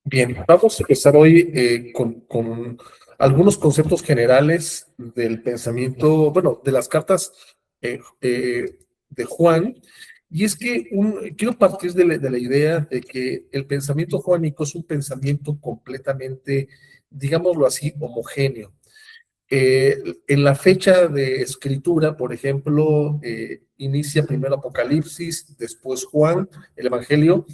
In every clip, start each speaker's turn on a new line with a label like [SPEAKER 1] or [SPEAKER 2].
[SPEAKER 1] Bien, vamos a empezar hoy con algunos conceptos generales del pensamiento, bueno, de las cartas de Juan. Y es que quiero partir de la idea de que el pensamiento juánico es un pensamiento completamente, digámoslo así, homogéneo. En la fecha de escritura, por ejemplo, inicia primero Apocalipsis, después Juan, el Evangelio,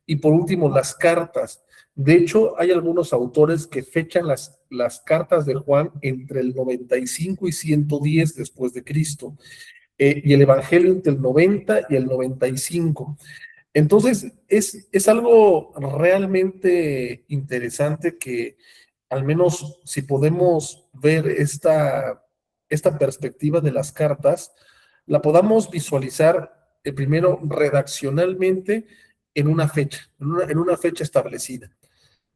[SPEAKER 1] y por último las cartas. De hecho, hay algunos autores que fechan las cartas de Juan entre el 95 y 110 después de Cristo, y el Evangelio entre el 90 y el 95. Entonces, es algo realmente interesante que, al menos si podemos ver esta perspectiva de las cartas, la podamos visualizar primero redaccionalmente en una fecha, en una fecha establecida.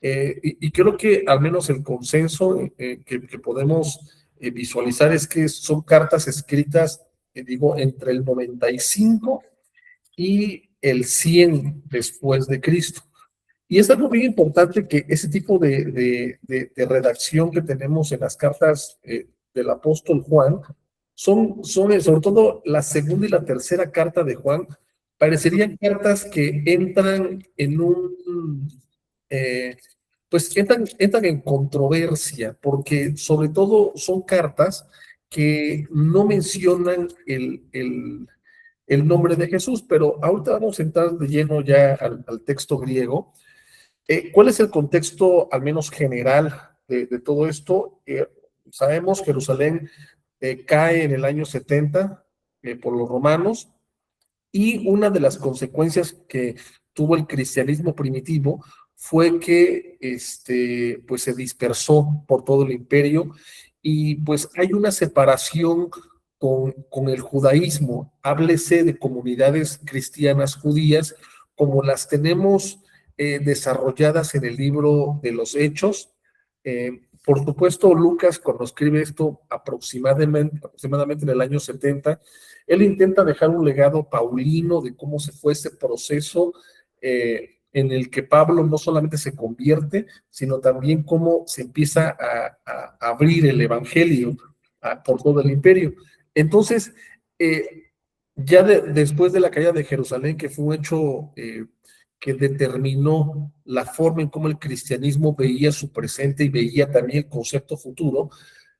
[SPEAKER 1] Y creo que al menos el consenso que podemos visualizar es que son cartas escritas, digo, entre el 95 y el 100 después de Cristo. Y es algo bien importante que ese tipo de redacción que tenemos en las cartas del apóstol Juan son sobre todo la segunda y la tercera carta de Juan, parecerían cartas que entran en eh, pues entran en controversia, porque sobre todo son cartas que no mencionan el nombre de Jesús, pero ahorita vamos a entrar de lleno ya al texto griego. ¿Cuál es el contexto, al menos general, de todo esto? Sabemos que Jerusalén cae en el año 70 por los romanos, y una de las consecuencias que tuvo el cristianismo primitivo fue que pues se dispersó por todo el imperio, y pues hay una separación con el judaísmo. Háblese de comunidades cristianas judías como las tenemos desarrolladas en el libro de los Hechos. Por supuesto, Lucas, cuando escribe esto aproximadamente en el año 70, él intenta dejar un legado paulino de cómo se fue ese proceso en el que Pablo no solamente se convierte, sino también cómo se empieza a abrir el evangelio por todo el imperio. Entonces, ya después de la caída de Jerusalén, que fue un hecho que determinó la forma en cómo el cristianismo veía su presente y veía también el concepto futuro,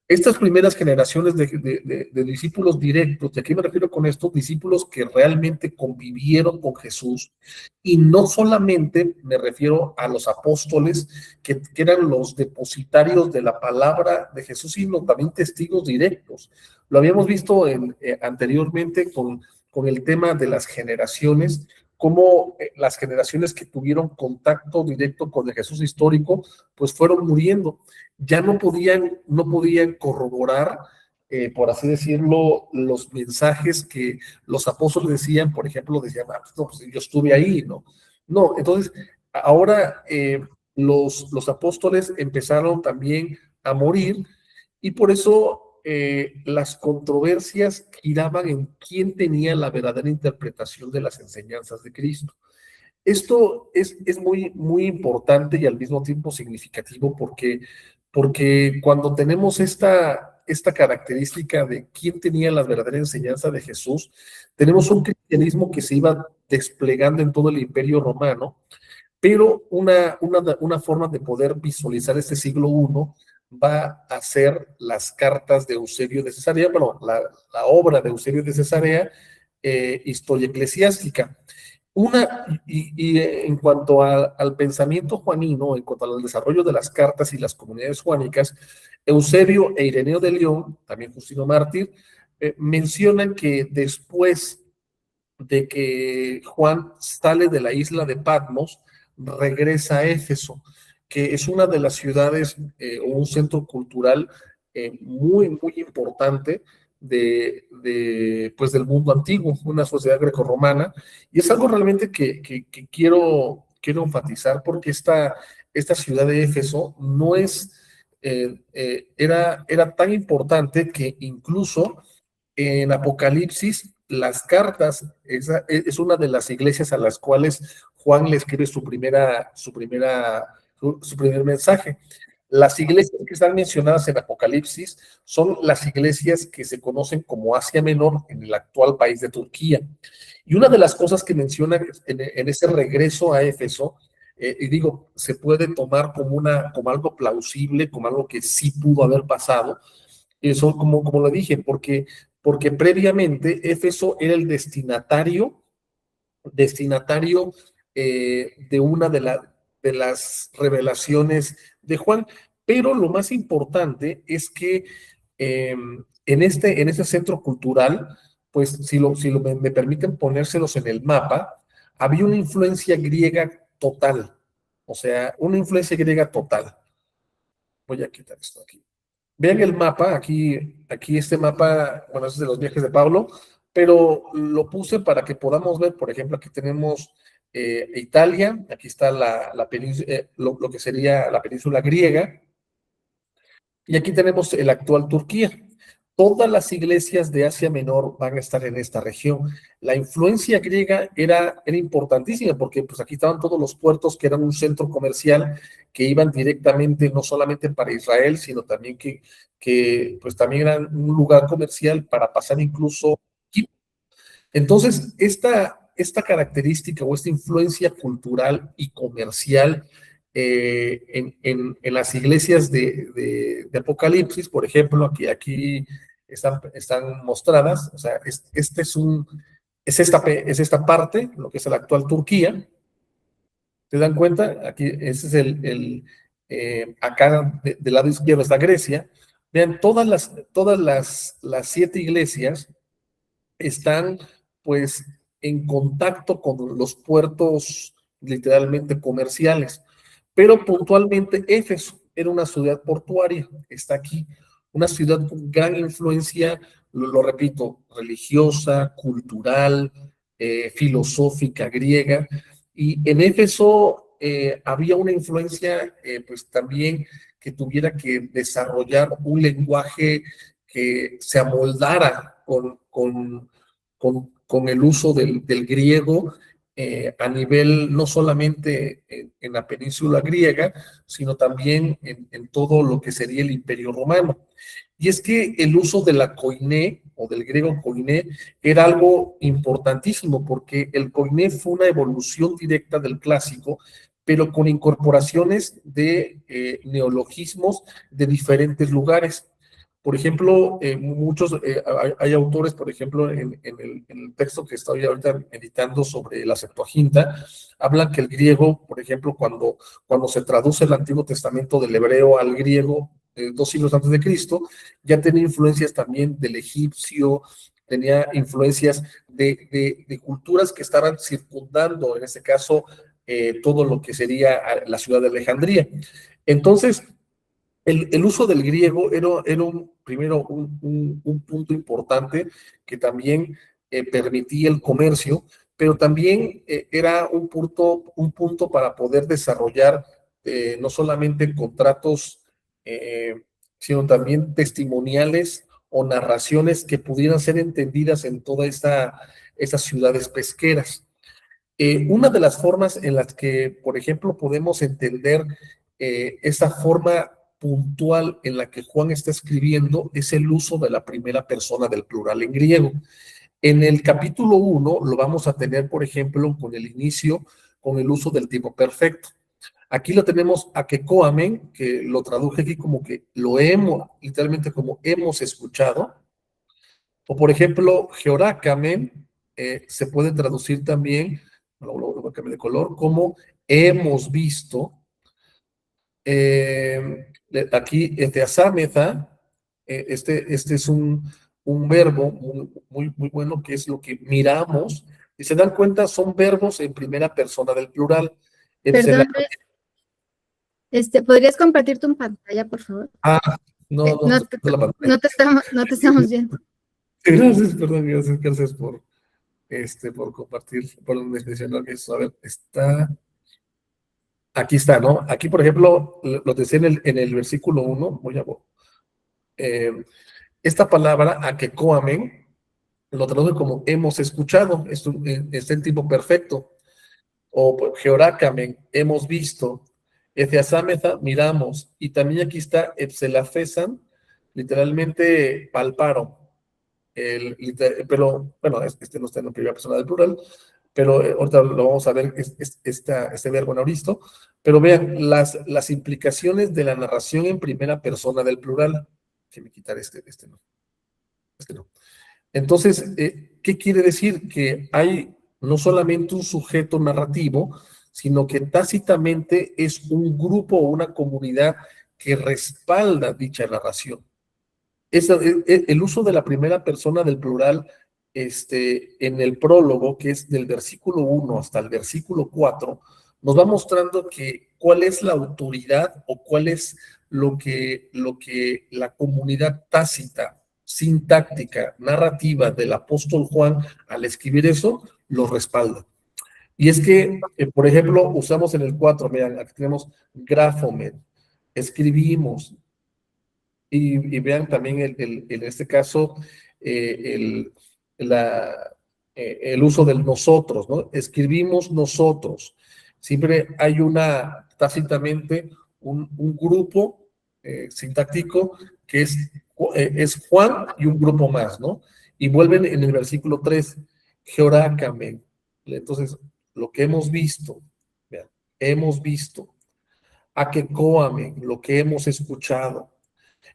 [SPEAKER 1] estas primeras generaciones de discípulos directos, ¿y a qué me refiero con esto? Discípulos que realmente convivieron con Jesús, y no solamente me refiero a los apóstoles, que eran los depositarios de la palabra de Jesús, sino también testigos directos. Lo habíamos visto anteriormente con el tema de las generaciones, cómo las generaciones que tuvieron contacto directo con el Jesús histórico, pues fueron muriendo. Ya no podían corroborar, por así decirlo, los mensajes que los apóstoles decían. Por ejemplo, decían, no, pues yo estuve ahí, ¿no? No, entonces, ahora los apóstoles empezaron también a morir, y por eso las controversias giraban en quién tenía la verdadera interpretación de las enseñanzas de Cristo. Esto es muy, muy importante y al mismo tiempo significativo, porque cuando tenemos esta característica de quién tenía la verdadera enseñanza de Jesús, tenemos un cristianismo que se iba desplegando en todo el imperio romano, pero una forma de poder visualizar este siglo I va a ser las cartas de Eusebio de Cesarea, bueno, la obra de Eusebio de Cesarea, Historia Eclesiástica. Y en cuanto al pensamiento juanino, en cuanto al desarrollo de las cartas y las comunidades juánicas, Eusebio e Ireneo de León, también Justino Mártir, mencionan que después de que Juan sale de la isla de Patmos, regresa a Éfeso, que es una de las ciudades o un centro cultural muy, muy importante pues del mundo antiguo, una sociedad grecorromana. Y es algo realmente que quiero enfatizar, porque esta ciudad de Éfeso no era tan importante que incluso en Apocalipsis, las cartas, es una de las iglesias a las cuales Juan le escribe su primera su primer mensaje. Las iglesias que están mencionadas en Apocalipsis son las iglesias que se conocen como Asia Menor en el actual país de Turquía. Y una de las cosas que menciona en ese regreso a Éfeso, y digo, se puede tomar como algo plausible, como algo que sí pudo haber pasado, eso como lo dije, porque previamente Éfeso era el destinatario de una de las revelaciones de Juan. Pero lo más importante es que en este centro cultural, pues si me permiten ponérselos en el mapa, había una influencia griega total, o sea, una influencia griega total. Voy a quitar esto aquí. Vean el mapa, aquí este mapa, bueno, es de los viajes de Pablo, pero lo puse para que podamos ver, por ejemplo, aquí tenemos Italia, aquí está la península, lo que sería la península griega, y aquí tenemos el actual Turquía. Todas las iglesias de Asia Menor van a estar en esta región. La influencia griega era importantísima porque pues aquí estaban todos los puertos que eran un centro comercial que iban directamente no solamente para Israel, sino también que pues también eran un lugar comercial para pasar incluso. Entonces, esta característica o esta influencia cultural y comercial en las iglesias de Apocalipsis, por ejemplo, aquí están mostradas, o sea, es esta parte, lo que es la actual Turquía. ¿Se dan cuenta? Aquí, ese es acá del lado izquierdo está Grecia. Vean, las 7 iglesias están pues en contacto con los puertos literalmente comerciales, pero puntualmente Éfeso era una ciudad portuaria, está aquí, una ciudad con gran influencia, lo repito, religiosa, cultural, filosófica griega, y en Éfeso había una influencia pues también que tuviera que desarrollar un lenguaje que se amoldara con el uso del griego a nivel no solamente en la península griega, sino también en todo lo que sería el Imperio Romano. Y es que el uso de la koiné o del griego koiné era algo importantísimo porque el koiné fue una evolución directa del clásico, pero con incorporaciones de neologismos de diferentes lugares. Por ejemplo, hay autores, por ejemplo, en el texto que estoy ahorita editando sobre la Septuaginta, hablan que el griego, por ejemplo, cuando se traduce el Antiguo Testamento del hebreo al griego, 2 siglos antes de Cristo, ya tenía influencias también del egipcio, tenía influencias de culturas que estaban circundando, en este caso, todo lo que sería la ciudad de Alejandría. Entonces, el uso del griego era primero un punto importante que también permitía el comercio, pero también era un punto para poder desarrollar no solamente contratos, eh, sino también testimoniales o narraciones que pudieran ser entendidas en todas estas ciudades pesqueras. Una de las formas en las que, por ejemplo, podemos entender esa forma puntual en la que Juan está escribiendo es el uso de la primera persona del plural en griego. En el capítulo 1 lo vamos a tener, por ejemplo, con el inicio, con el uso del tiempo perfecto. Aquí lo tenemos a que coamen, que lo traduje aquí como que lo hemos, literalmente como hemos escuchado, o por ejemplo, georácamen se puede traducir también, lo cambié de color, como hemos visto. Aquí, teasámetha, este es un verbo muy bueno, que es lo que miramos. Y se dan cuenta, son verbos en primera persona del plural.
[SPEAKER 2] Perdón, Luis, ¿podrías compartir tu pantalla, por favor?
[SPEAKER 1] Ah, no, no,
[SPEAKER 2] No,
[SPEAKER 1] no la pantalla.
[SPEAKER 2] no te estamos viendo.
[SPEAKER 1] Gracias, perdón, gracias por compartir, por mencionar eso. A ver, aquí está, ¿no? Aquí, por ejemplo, lo decía en el versículo 1, eh, esta palabra, a que coamen, lo traduce como hemos escuchado, está en tiempo perfecto, o georácamen, hemos visto. Etheasámetha, miramos. Y también aquí está Epselafesan, literalmente palparon. Pero, bueno, este no está en la primera persona del plural, pero ahorita lo vamos a ver, este verbo en auristo. Pero vean, las implicaciones de la narración en primera persona del plural. Déjenme quitar no. Entonces, ¿qué quiere decir? Que hay no solamente un sujeto narrativo, sino que tácitamente es un grupo o una comunidad que respalda dicha narración. El uso de la primera persona del plural en el prólogo, que es del versículo 1 hasta el versículo 4, nos va mostrando que cuál es la autoridad o cuál es lo que la comunidad tácita, sintáctica, narrativa del apóstol Juan al escribir eso, lo respalda. Y es que, por ejemplo, usamos en el 4, vean, aquí tenemos grafomen, escribimos, y vean también en este caso el uso del nosotros, ¿no? Escribimos nosotros. Siempre hay tácitamente un grupo sintáctico que es Juan y un grupo más, ¿no? Y vuelven en el versículo 3, Georácame. Entonces, lo que hemos visto, vean, hemos visto, Akekoame, lo que hemos escuchado.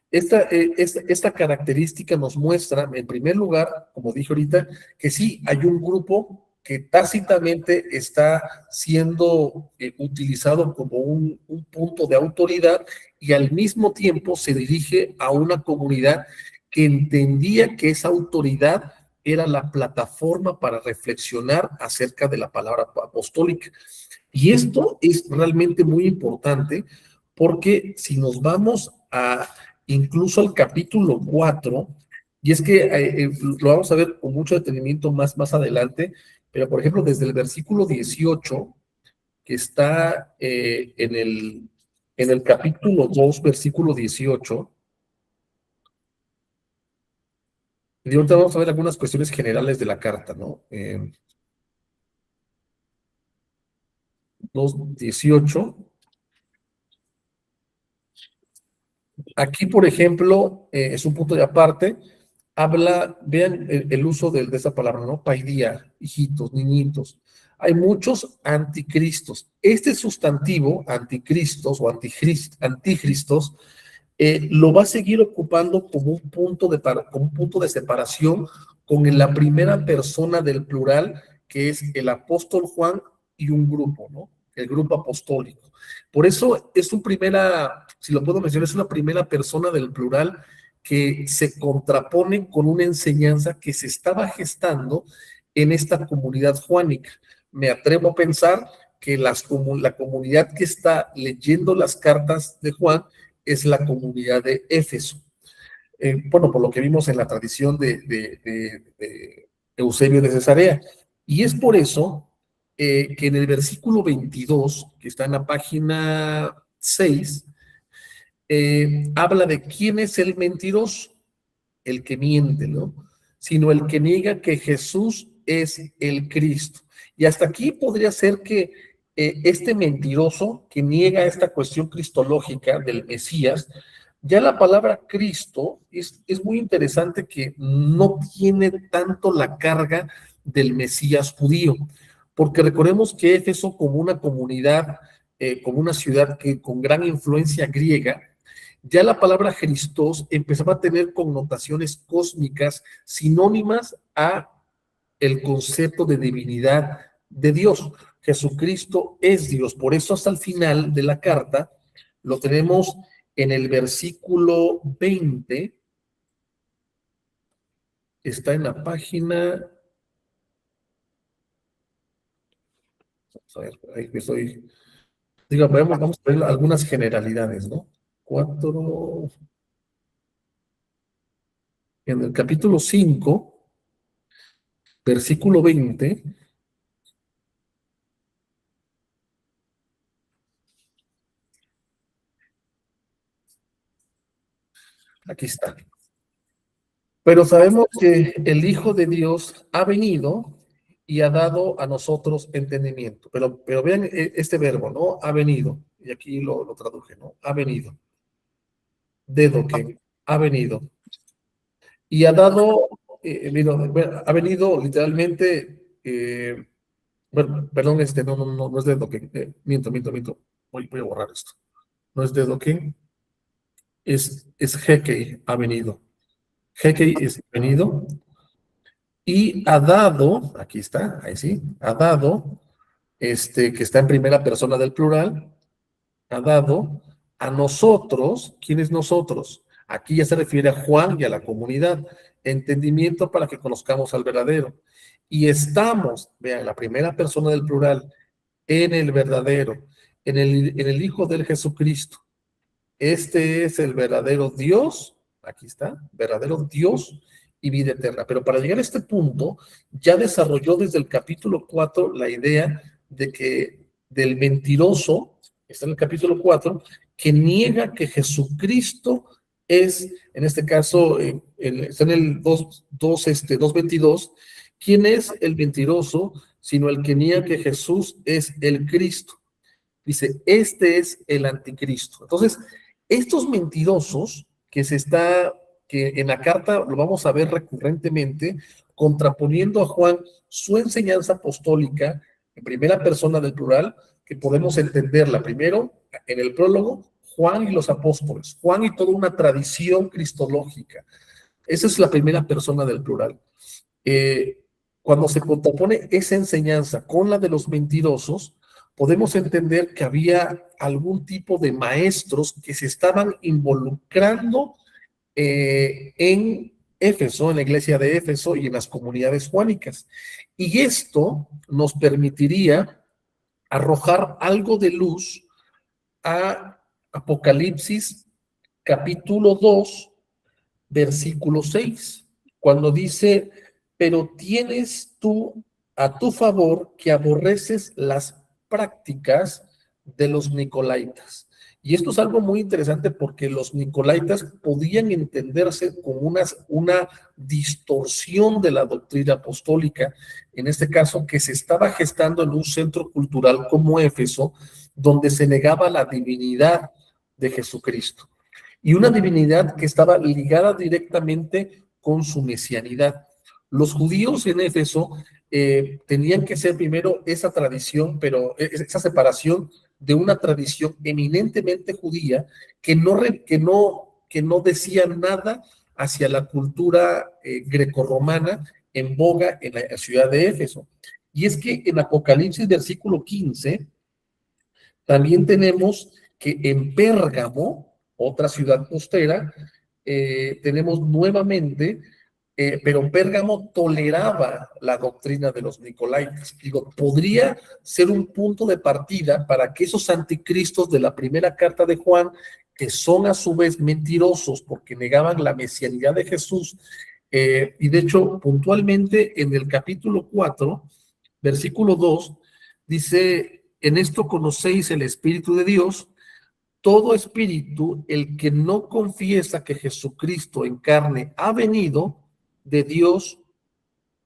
[SPEAKER 1] Esta característica nos muestra, en primer lugar, como dije ahorita, que sí, hay un grupo que tácitamente está siendo utilizado como un punto de autoridad y al mismo tiempo se dirige a una comunidad que entendía que esa autoridad era la plataforma para reflexionar acerca de la palabra apostólica. Y esto es realmente muy importante porque si nos vamos incluso al capítulo 4, y es que lo vamos a ver con mucho detenimiento más adelante, pero por ejemplo desde el versículo 18, que está en el capítulo 2, versículo 18, y ahorita vamos a ver algunas cuestiones generales de la carta, ¿no? 2:18. Aquí, por ejemplo, es un punto de aparte, vean el uso de esa palabra, ¿no? Paidía, hijitos, niñitos. Hay muchos anticristos. Este sustantivo, anticristos o anticristos, lo va a seguir ocupando como como un punto de separación con la primera persona del plural, que es el apóstol Juan y un grupo, ¿no? El grupo apostólico. Por eso es si lo puedo mencionar, es una primera persona del plural que se contrapone con una enseñanza que se estaba gestando en esta comunidad juánica. Me atrevo a pensar que la comunidad que está leyendo las cartas de Juan es la comunidad de Éfeso. Bueno, por lo que vimos en la tradición de Eusebio de Cesarea. Y es por eso que en el versículo 22, que está en la página 6, habla de quién es el mentiroso, el que miente, ¿no? Sino el que niega que Jesús es el Cristo. Y hasta aquí podría ser que este mentiroso que niega esta cuestión cristológica del Mesías, ya la palabra Cristo es muy interesante que no tiene tanto la carga del Mesías judío, porque recordemos que Éfeso como una comunidad, como una ciudad con gran influencia griega, ya la palabra Christos empezaba a tener connotaciones cósmicas sinónimas a el concepto de divinidad de Dios. Jesucristo es Dios. Por eso hasta el final de la carta lo tenemos en el versículo 20. Está en la página. Vamos a ver, ahí estoy. Vamos a ver algunas generalidades, ¿no? 4. En el capítulo 5, versículo 20. Aquí está. Pero sabemos que el Hijo de Dios ha venido y ha dado a nosotros entendimiento. Pero vean este verbo, ¿no? Ha venido. y aquí lo traduje, ¿no? Ha venido. Dedoken, ha venido. Y ha dado, ha venido literalmente, bueno, perdón, no es Dedoken, miento. Voy a borrar esto. No es Dedoken, es Hekei, ha venido. Hekei es venido y ha dado, aquí está, ahí sí, ha dado, que está en primera persona del plural, ha dado a nosotros. ¿Quién es nosotros? Aquí ya se refiere a Juan y a la comunidad, entendimiento para que conozcamos al verdadero. Y estamos, vean, la primera persona del plural, en el verdadero, en el Hijo del Jesucristo. Este es el verdadero Dios, aquí está, verdadero Dios y vida eterna. Pero para llegar a este punto, ya desarrolló desde el capítulo 4 la idea de que del mentiroso, está en el capítulo 4, que niega que Jesucristo es, en este caso, está en el 2:22, ¿quién es el mentiroso? Sino el que niega que Jesús es el Cristo. Dice, este es el anticristo. Entonces, estos mentirosos que en la carta lo vamos a ver recurrentemente, contraponiendo a Juan su enseñanza apostólica en primera persona del plural, que podemos entenderla primero en el prólogo, Juan y los apóstoles, Juan y toda una tradición cristológica. Esa es la primera persona del plural. Cuando se contrapone esa enseñanza con la de los mentirosos, podemos entender que había algún tipo de maestros que se estaban involucrando en Éfeso, en la iglesia de Éfeso y en las comunidades juánicas. Y esto nos permitiría arrojar algo de luz a Apocalipsis capítulo 2, versículo 6, cuando dice, pero tienes tú a tu favor que aborreces las prácticas de los nicolaitas. Y esto es algo muy interesante porque los nicolaitas podían entenderse como una distorsión de la doctrina apostólica, en este caso que se estaba gestando en un centro cultural como Éfeso, donde se negaba la divinidad de Jesucristo y una divinidad que estaba ligada directamente con su mesianidad. Los judíos en Éfeso tenían que ser primero esa tradición, pero esa separación de una tradición eminentemente judía que no decía nada hacia la cultura grecorromana en boga en la ciudad de Éfeso. Y es que en Apocalipsis versículo 15 también tenemos que en Pérgamo, otra ciudad costera, tenemos nuevamente, pero Pérgamo toleraba la doctrina de los nicolaitas. Digo, podría ser un punto de partida para que esos anticristos de la primera carta de Juan, que son a su vez mentirosos porque negaban la mesianidad de Jesús, y de hecho, puntualmente en el capítulo 4, versículo 2, dice, en esto conocéis el Espíritu de Dios. Todo espíritu, el que no confiesa que Jesucristo en carne ha venido de Dios,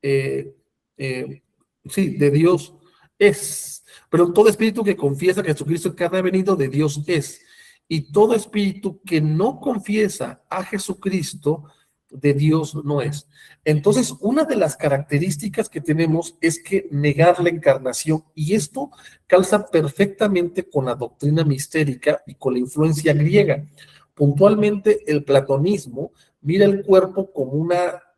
[SPEAKER 1] eh, sí, de Dios es. Pero todo espíritu que confiesa que Jesucristo en carne ha venido de Dios es. Y todo espíritu que no confiesa a Jesucristo de Dios no es. Entonces, una de las características que tenemos es que negar la encarnación, y esto calza perfectamente con la doctrina mistérica y con la influencia griega. Puntualmente, el platonismo mira el cuerpo como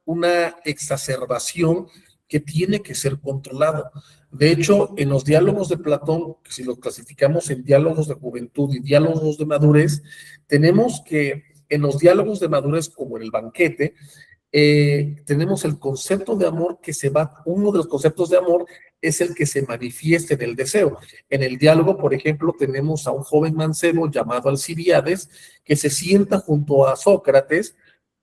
[SPEAKER 1] una exacerbación que tiene que ser controlado. De hecho, en los diálogos de Platón, si los clasificamos en diálogos de juventud y diálogos de madurez, tenemos que en los diálogos de madurez, como en el banquete, tenemos el concepto de amor uno de los conceptos de amor es el que se manifiesta en el deseo. En el diálogo, por ejemplo, tenemos a un joven mancebo llamado Alcibiades que se sienta junto a Sócrates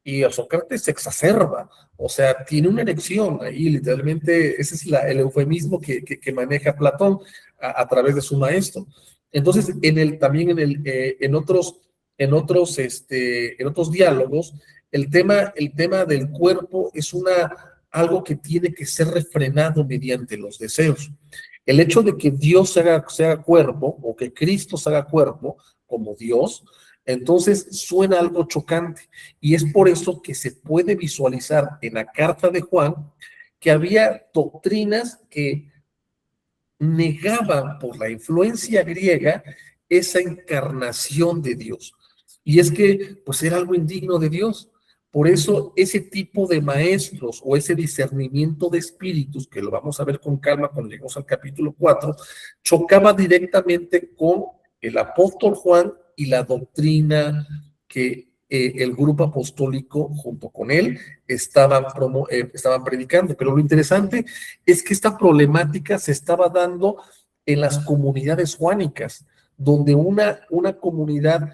[SPEAKER 1] y a Sócrates se exacerba, o sea, tiene una erección ahí, literalmente, ese es el eufemismo que maneja Platón a través de su maestro. Entonces, también en otros diálogos, el tema del cuerpo es algo que tiene que ser refrenado mediante los deseos. El hecho de que Dios se haga cuerpo o que Cristo se haga cuerpo como Dios, entonces suena algo chocante. Y es por eso que se puede visualizar en la carta de Juan que había doctrinas que negaban por la influencia griega esa encarnación de Dios. Y es que pues era algo indigno de Dios. Por eso ese tipo de maestros o ese discernimiento de espíritus, que lo vamos a ver con calma cuando lleguemos al capítulo 4, chocaba directamente con el apóstol Juan y la doctrina que el grupo apostólico junto con él estaban predicando. Pero lo interesante es que esta problemática se estaba dando en las comunidades juánicas, donde una comunidad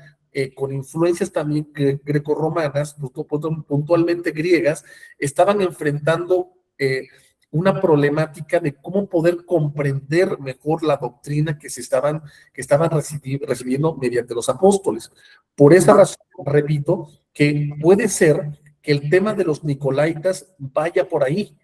[SPEAKER 1] con influencias también grecorromanas, puntualmente griegas, estaban enfrentando una problemática de cómo poder comprender mejor la doctrina que estaban recibiendo mediante los apóstoles. Por esa razón, repito, que puede ser que el tema de los nicolaitas vaya por ahí,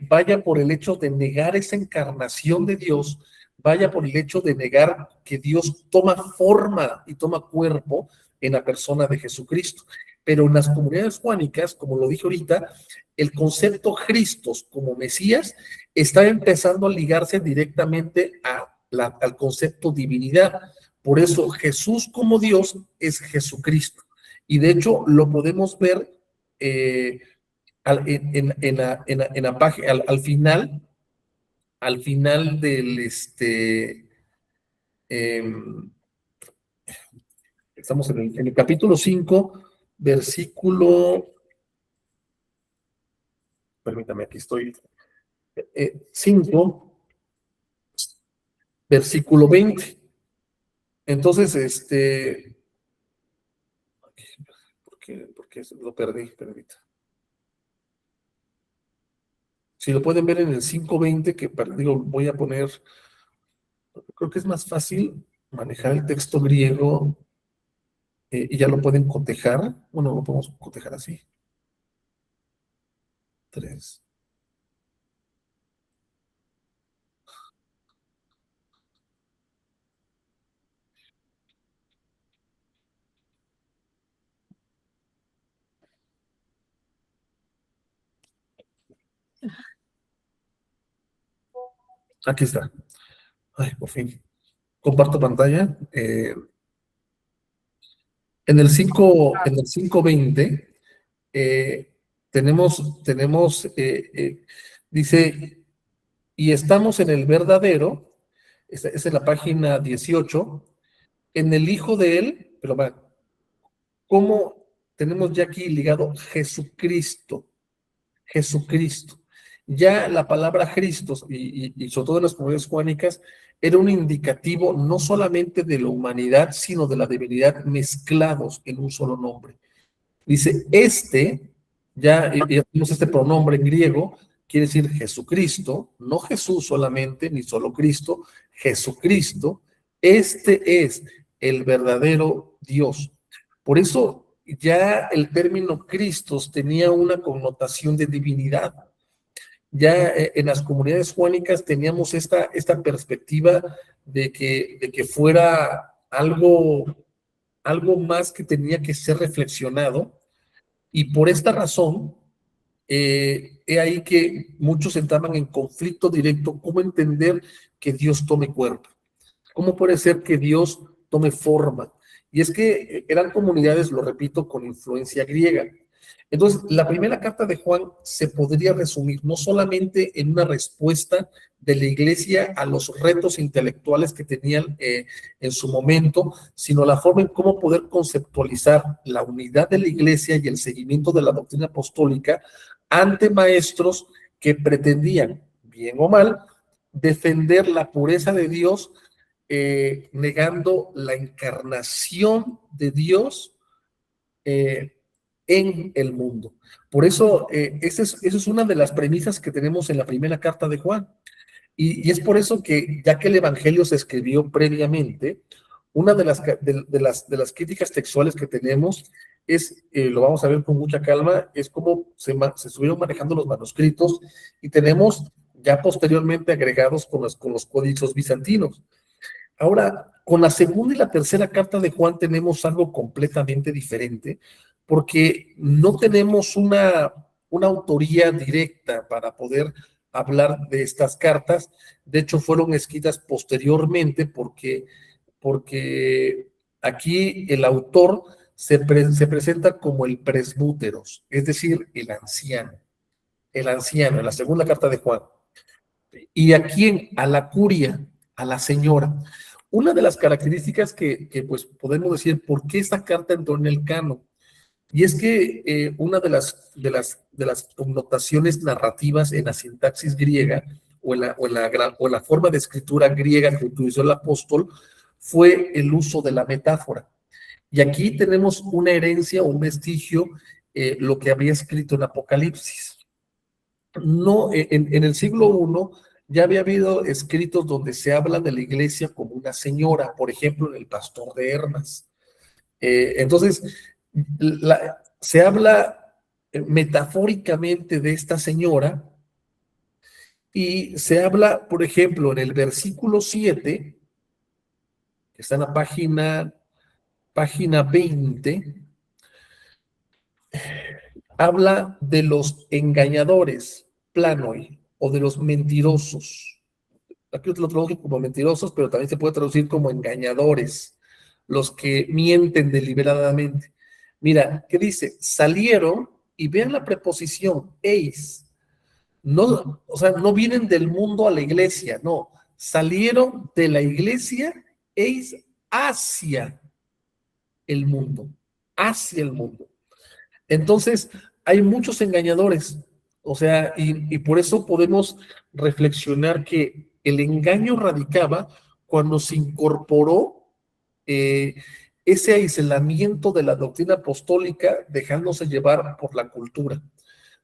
[SPEAKER 1] vaya por el hecho de negar esa encarnación de Dios, vaya por el hecho de negar que Dios toma forma y toma cuerpo en la persona de Jesucristo. Pero en las comunidades juánicas, como lo dije ahorita, el concepto Cristos como Mesías está empezando a ligarse directamente al concepto divinidad. Por eso Jesús como Dios es Jesucristo. Y de hecho lo podemos ver en la página, al final del estamos en el capítulo 5, versículo, permítame, aquí estoy, 5, versículo 20. Entonces, ¿por qué lo perdí? Permítame. Si lo pueden ver en el 5:20, que digo, voy a poner, creo que es más fácil manejar el texto griego y ya lo pueden cotejar. Bueno, lo podemos cotejar así. 3. Aquí está. Ay, por fin. Comparto pantalla. En el 5:20 tenemos dice, y estamos en el verdadero, es en la página 18, en el Hijo de Él, pero va, ¿cómo tenemos ya aquí ligado Jesucristo? Jesucristo. Ya la palabra Cristo, y sobre todo en las comunidades juánicas, era un indicativo no solamente de la humanidad, sino de la divinidad mezclados en un solo nombre. Dice, ya tenemos este pronombre en griego, quiere decir Jesucristo, no Jesús solamente, ni solo Cristo, Jesucristo, este es el verdadero Dios. Por eso ya el término Cristos tenía una connotación de divinidad. Ya en las comunidades juánicas teníamos esta perspectiva de que fuera algo más que tenía que ser reflexionado, y por esta razón, he ahí que muchos entraban en conflicto directo, cómo entender que Dios tome cuerpo, cómo puede ser que Dios tome forma. Y es que eran comunidades, lo repito, con influencia griega. Entonces, la primera carta de Juan se podría resumir no solamente en una respuesta de la iglesia a los retos intelectuales que tenían en su momento, sino la forma en cómo poder conceptualizar la unidad de la iglesia y el seguimiento de la doctrina apostólica ante maestros que pretendían, bien o mal, defender la pureza de Dios, negando la encarnación de Dios en el mundo. Por eso, esa es una de las premisas que tenemos en la primera carta de Juan. Y es por eso que, ya que el Evangelio se escribió previamente, una de las críticas textuales que tenemos es, lo vamos a ver con mucha calma, es cómo se estuvieron manejando los manuscritos, y tenemos ya posteriormente agregados con los códices bizantinos. Ahora, con la segunda y la tercera carta de Juan tenemos algo completamente diferente, porque no tenemos una autoría directa para poder hablar de estas cartas. De hecho, fueron escritas posteriormente porque aquí el autor se presenta como el presbúteros, es decir, el anciano, en la segunda carta de Juan. ¿Y a quién? A la curia, a la señora. Una de las características que pues podemos decir por qué esta carta entró en el canon, y es que una de las connotaciones narrativas en la sintaxis griega o en la forma de escritura griega que utilizó el apóstol fue el uso de la metáfora. Y aquí tenemos una herencia o un vestigio, lo que había escrito en Apocalipsis. No, en el siglo I ya había habido escritos donde se habla de la iglesia como una señora, por ejemplo, en el Pastor de Hermas. Entonces, se habla metafóricamente de esta señora y se habla, por ejemplo, en el versículo 7, que está en la página 20, habla de los engañadores, planoi, o de los mentirosos. Aquí lo traduje como mentirosos, pero también se puede traducir como engañadores, los que mienten deliberadamente. Mira, ¿qué dice? Salieron, y vean la preposición, eis. No, o sea, no vienen del mundo a la iglesia, no. Salieron de la iglesia, eis hacia el mundo, hacia el mundo. Entonces, hay muchos engañadores, o sea, y por eso podemos reflexionar que el engaño radicaba cuando se incorporó eh, ese aislamiento de la doctrina apostólica, dejándose llevar por la cultura.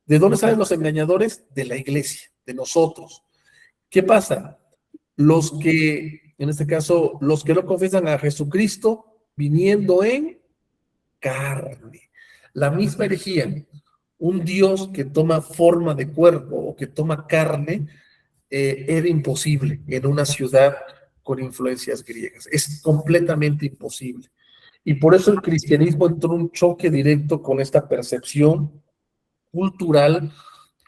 [SPEAKER 1] ¿De dónde salen los engañadores? De la iglesia, de nosotros. ¿Qué pasa? Los que, en este caso, los que no confiesan a Jesucristo viniendo en carne. La misma herejía, un Dios que toma forma de cuerpo o que toma carne, era imposible en una ciudad con influencias griegas. Es completamente imposible. Y por eso el cristianismo entró en un choque directo con esta percepción cultural,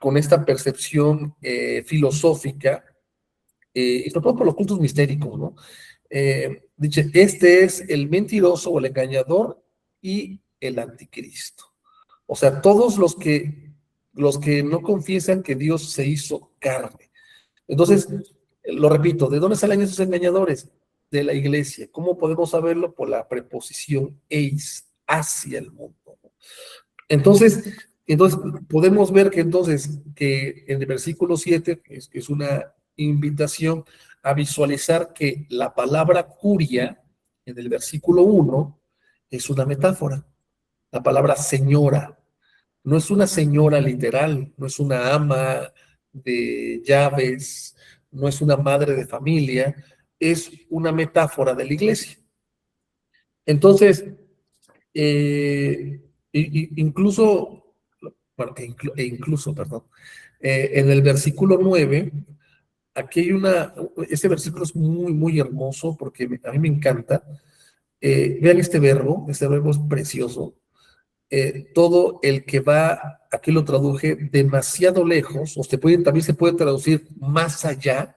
[SPEAKER 1] con esta percepción filosófica, y sobre todo por los cultos mistéricos, ¿no? Dice, este es el mentiroso o el engañador y el anticristo. O sea, todos los que no confiesan que Dios se hizo carne. Entonces, lo repito, ¿de dónde salen esos engañadores? De la iglesia. ¿Cómo podemos saberlo? Por la preposición eis, hacia el mundo. Entonces podemos ver que entonces, que en el versículo 7 es una invitación a visualizar que la palabra curia en el versículo 1 es una metáfora. La palabra señora no es una señora literal, no es una ama de llaves, no es una madre de familia, es una metáfora de la iglesia. Entonces, incluso, bueno, incluso, perdón, en el versículo 9, aquí hay este versículo es muy, muy hermoso porque a mí me encanta. Vean este verbo es precioso. Todo el que va, aquí lo traduje, demasiado lejos, también se puede traducir más allá,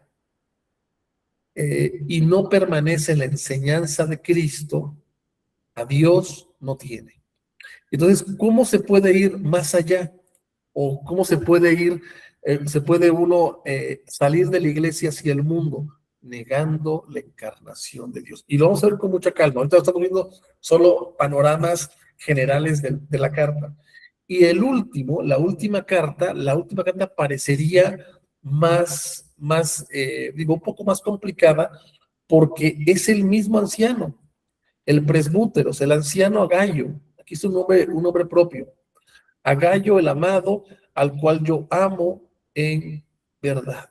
[SPEAKER 1] y no permanece en la enseñanza de Cristo, a Dios no tiene. Entonces, ¿cómo se puede ir más allá? ¿O cómo se puede ir, se puede uno salir de la iglesia hacia el mundo? Negando la encarnación de Dios. Y lo vamos a ver con mucha calma. Ahorita estamos viendo solo panoramas generales de la carta. Y la última carta parecería digo, un poco más complicada, porque es el mismo anciano, el presbúteros, el anciano Agallo. Aquí es un nombre propio. Agallo el amado, al cual yo amo en verdad.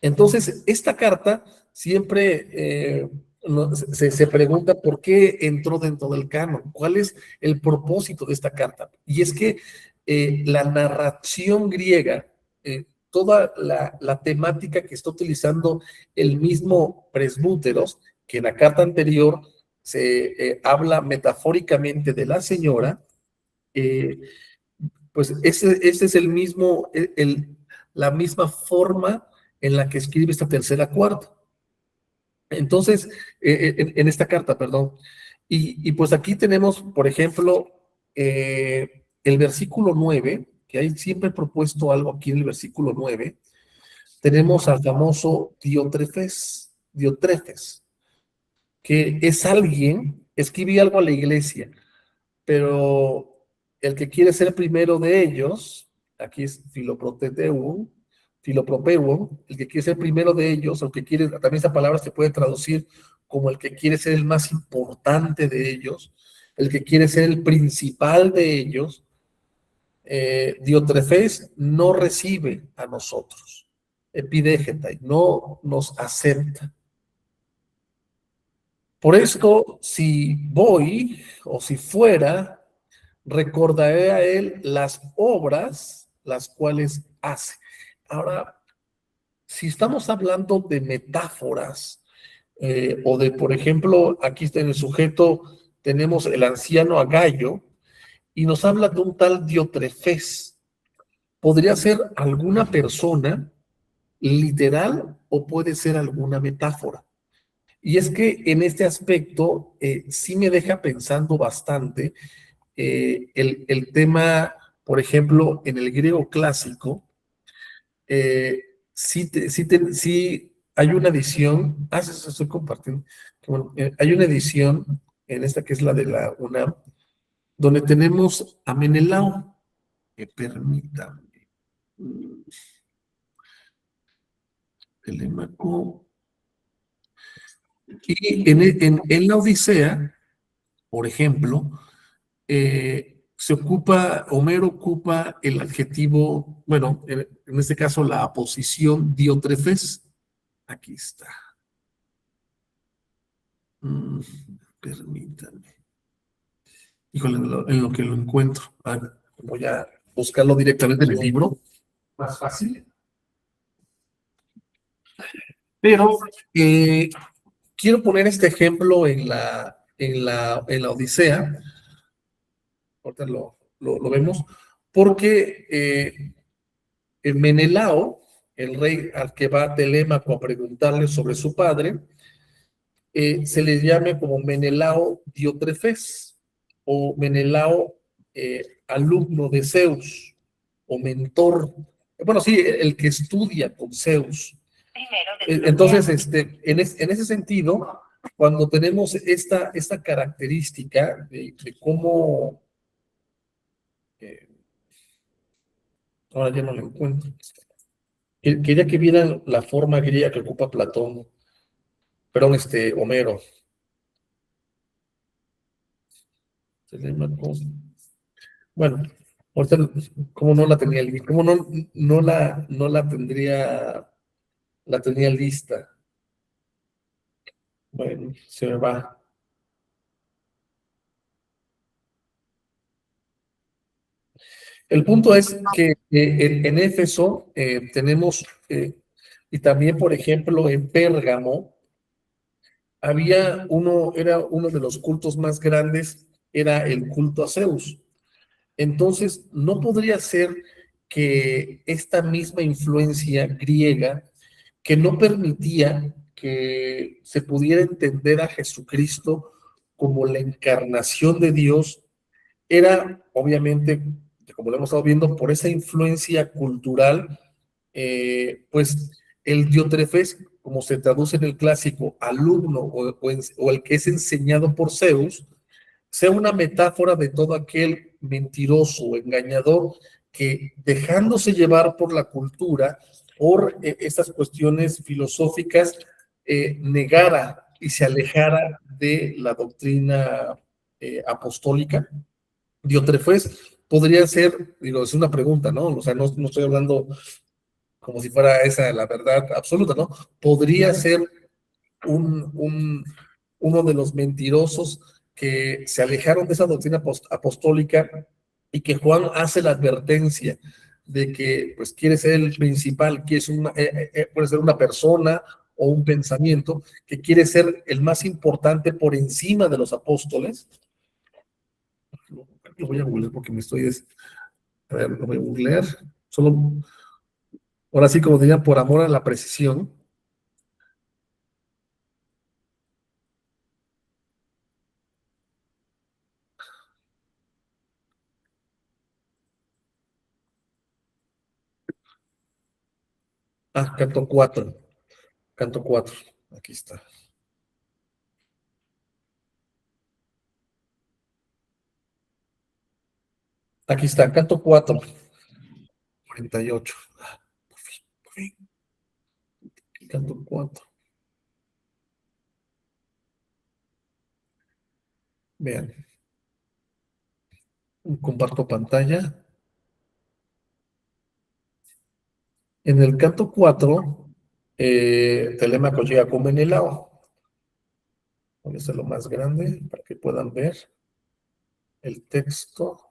[SPEAKER 1] Entonces, esta carta siempre se pregunta por qué entró dentro del canon, cuál es el propósito de esta carta. Y es que la narración griega, toda la temática que está utilizando el mismo Presbúteros, que en la carta anterior se habla metafóricamente de la señora, pues ese es el mismo, la misma forma en la que escribe esta tercera cuarta. Entonces, en esta carta, perdón. Y pues aquí tenemos, por ejemplo, el versículo 9, que hay siempre propuesto algo aquí en el versículo 9. Tenemos al famoso Diotrefes, que es alguien, escribe algo a la iglesia, pero el que quiere ser primero de ellos, aquí es Filopropeuo, el que quiere ser primero de ellos, aunque quiere, también esa palabra se puede traducir como el que quiere ser el más importante de ellos, el que quiere ser el principal de ellos, Diotrefes no recibe a nosotros, epidégetai, no nos acepta. Por esto, si voy o si fuera, recordaré a él las obras las cuales hace. Ahora, si estamos hablando de metáforas, o de, por ejemplo, aquí está en el sujeto, tenemos el anciano Agallo, y nos habla de un tal Diotrefes. Podría ser alguna persona literal o puede ser alguna metáfora. Y es que en este aspecto sí me deja pensando bastante el tema, por ejemplo, en el griego clásico, sí hay una edición, sí, estoy compartiendo, bueno, hay una edición en esta que es la de la UNAM, donde tenemos a Menelao, permítame, Telemaco, y en la Odisea, por ejemplo, Homero ocupa el adjetivo, bueno, en este caso la aposición Diotrefes. Aquí está. Permítanme. Híjole, en lo que lo encuentro. Voy a buscarlo directamente en el libro. Más fácil. Pero quiero poner este ejemplo en la Odisea. Ahorita lo vemos. Porque Menelao, el rey al que va Telémaco a preguntarle sobre su padre, se le llame como Menelao Diotrefes o Menelao alumno de Zeus o mentor. Bueno, sí, el que estudia con Zeus. Entonces, en ese sentido, cuando tenemos esta característica de cómo, ahora ya no lo encuentro, quería que vieran la forma griega que ocupa Platón, perdón, Homero. Bueno, ahorita, ¿cómo no la tenía lista? ¿Cómo no la tenía lista? Bueno, se me va. El punto es que en Éfeso tenemos, y también, por ejemplo, en Pérgamo, era uno de los cultos más grandes, era el culto a Zeus. Entonces, no podría ser que esta misma influencia griega, que no permitía que se pudiera entender a Jesucristo como la encarnación de Dios, era obviamente, como lo hemos estado viendo, por esa influencia cultural, pues el Diotrefes, como se traduce en el clásico, alumno o el que es enseñado por Zeus, sea una metáfora de todo aquel mentiroso o engañador que, dejándose llevar por la cultura, por estas cuestiones filosóficas, negara y se alejara de la doctrina apostólica. Diotrefes podría ser, digo, es una pregunta, ¿no? O sea, no estoy hablando como si fuera esa la verdad absoluta, ¿no? Podría ser uno de los mentirosos que se alejaron de esa doctrina apostólica y que Juan hace la advertencia de que pues quiere ser el principal, que es puede ser una persona o un pensamiento que quiere ser el más importante por encima de los apóstoles. Lo voy a googlear porque me estoy... A ver, lo voy a googlear. Solo, ahora sí, como diría, por amor a la precisión. Ah, canto 4. Canto 4. Aquí está. Aquí está, canto 4. 48. Por fin, por fin. Canto 4. Vean, comparto pantalla. En el canto 4, Telémaco llega con Menelao. Voy a hacerlo más grande para que puedan ver el texto.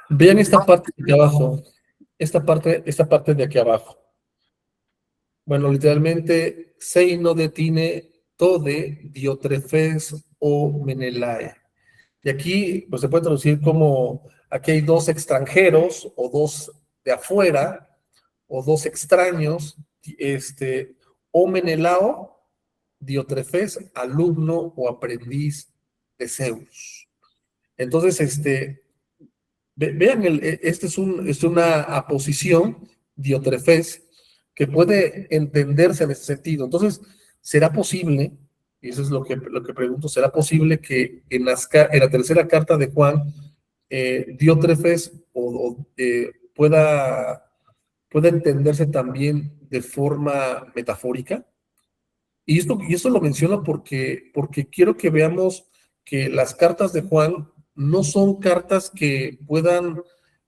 [SPEAKER 1] Vean esta parte de aquí abajo. Esta parte de aquí abajo. Bueno, literalmente, sei no detine tode diotrefes o Menelae. Y aquí, pues se puede traducir como, aquí hay dos extranjeros o dos de afuera o dos extraños, o Menelao, Diotrefes, alumno o aprendiz de Zeus. Entonces, vean, es una aposición, Diotrefes, que puede entenderse en ese sentido. Entonces, ¿será posible? Y eso es lo que pregunto, ¿será posible que en la tercera carta de Juan, Diótrefes pueda entenderse también de forma metafórica? Y esto lo menciono porque quiero que veamos que las cartas de Juan no son cartas que puedan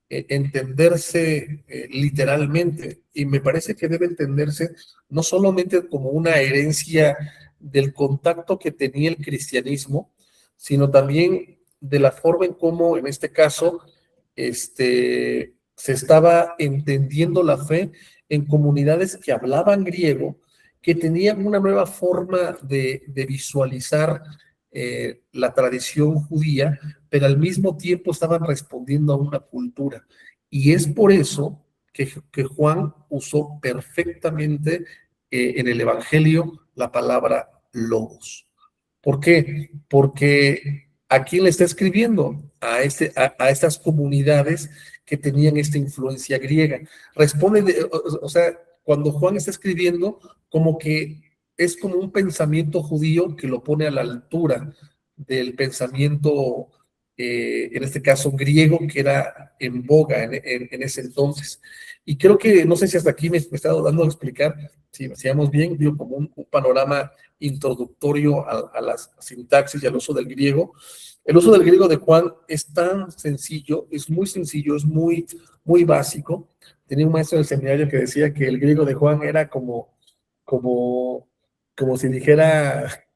[SPEAKER 1] entenderse literalmente, y me parece que debe entenderse no solamente como una herencia del contacto que tenía el cristianismo, sino también de la forma en cómo, en este caso, se estaba entendiendo la fe en comunidades que hablaban griego, que tenían una nueva forma de visualizar la tradición judía, pero al mismo tiempo estaban respondiendo a una cultura. Y es por eso que Juan usó perfectamente en el Evangelio la palabra logos. ¿Por qué? Porque ¿a quién le está escribiendo? A estas comunidades que tenían esta influencia griega. Responde, o sea, cuando Juan está escribiendo, como que es como un pensamiento judío que lo pone a la altura del pensamiento, en este caso griego, que era en boga en ese entonces. Y creo que, no sé si hasta aquí me he estado dando a explicar, si hacíamos bien, digo, como un panorama introductorio a las sintaxis y al uso del griego. El uso del griego de Juan es tan sencillo, es muy sencillo, es muy, muy básico. Tenía un maestro del seminario que decía que el griego de Juan era como, como si dijera,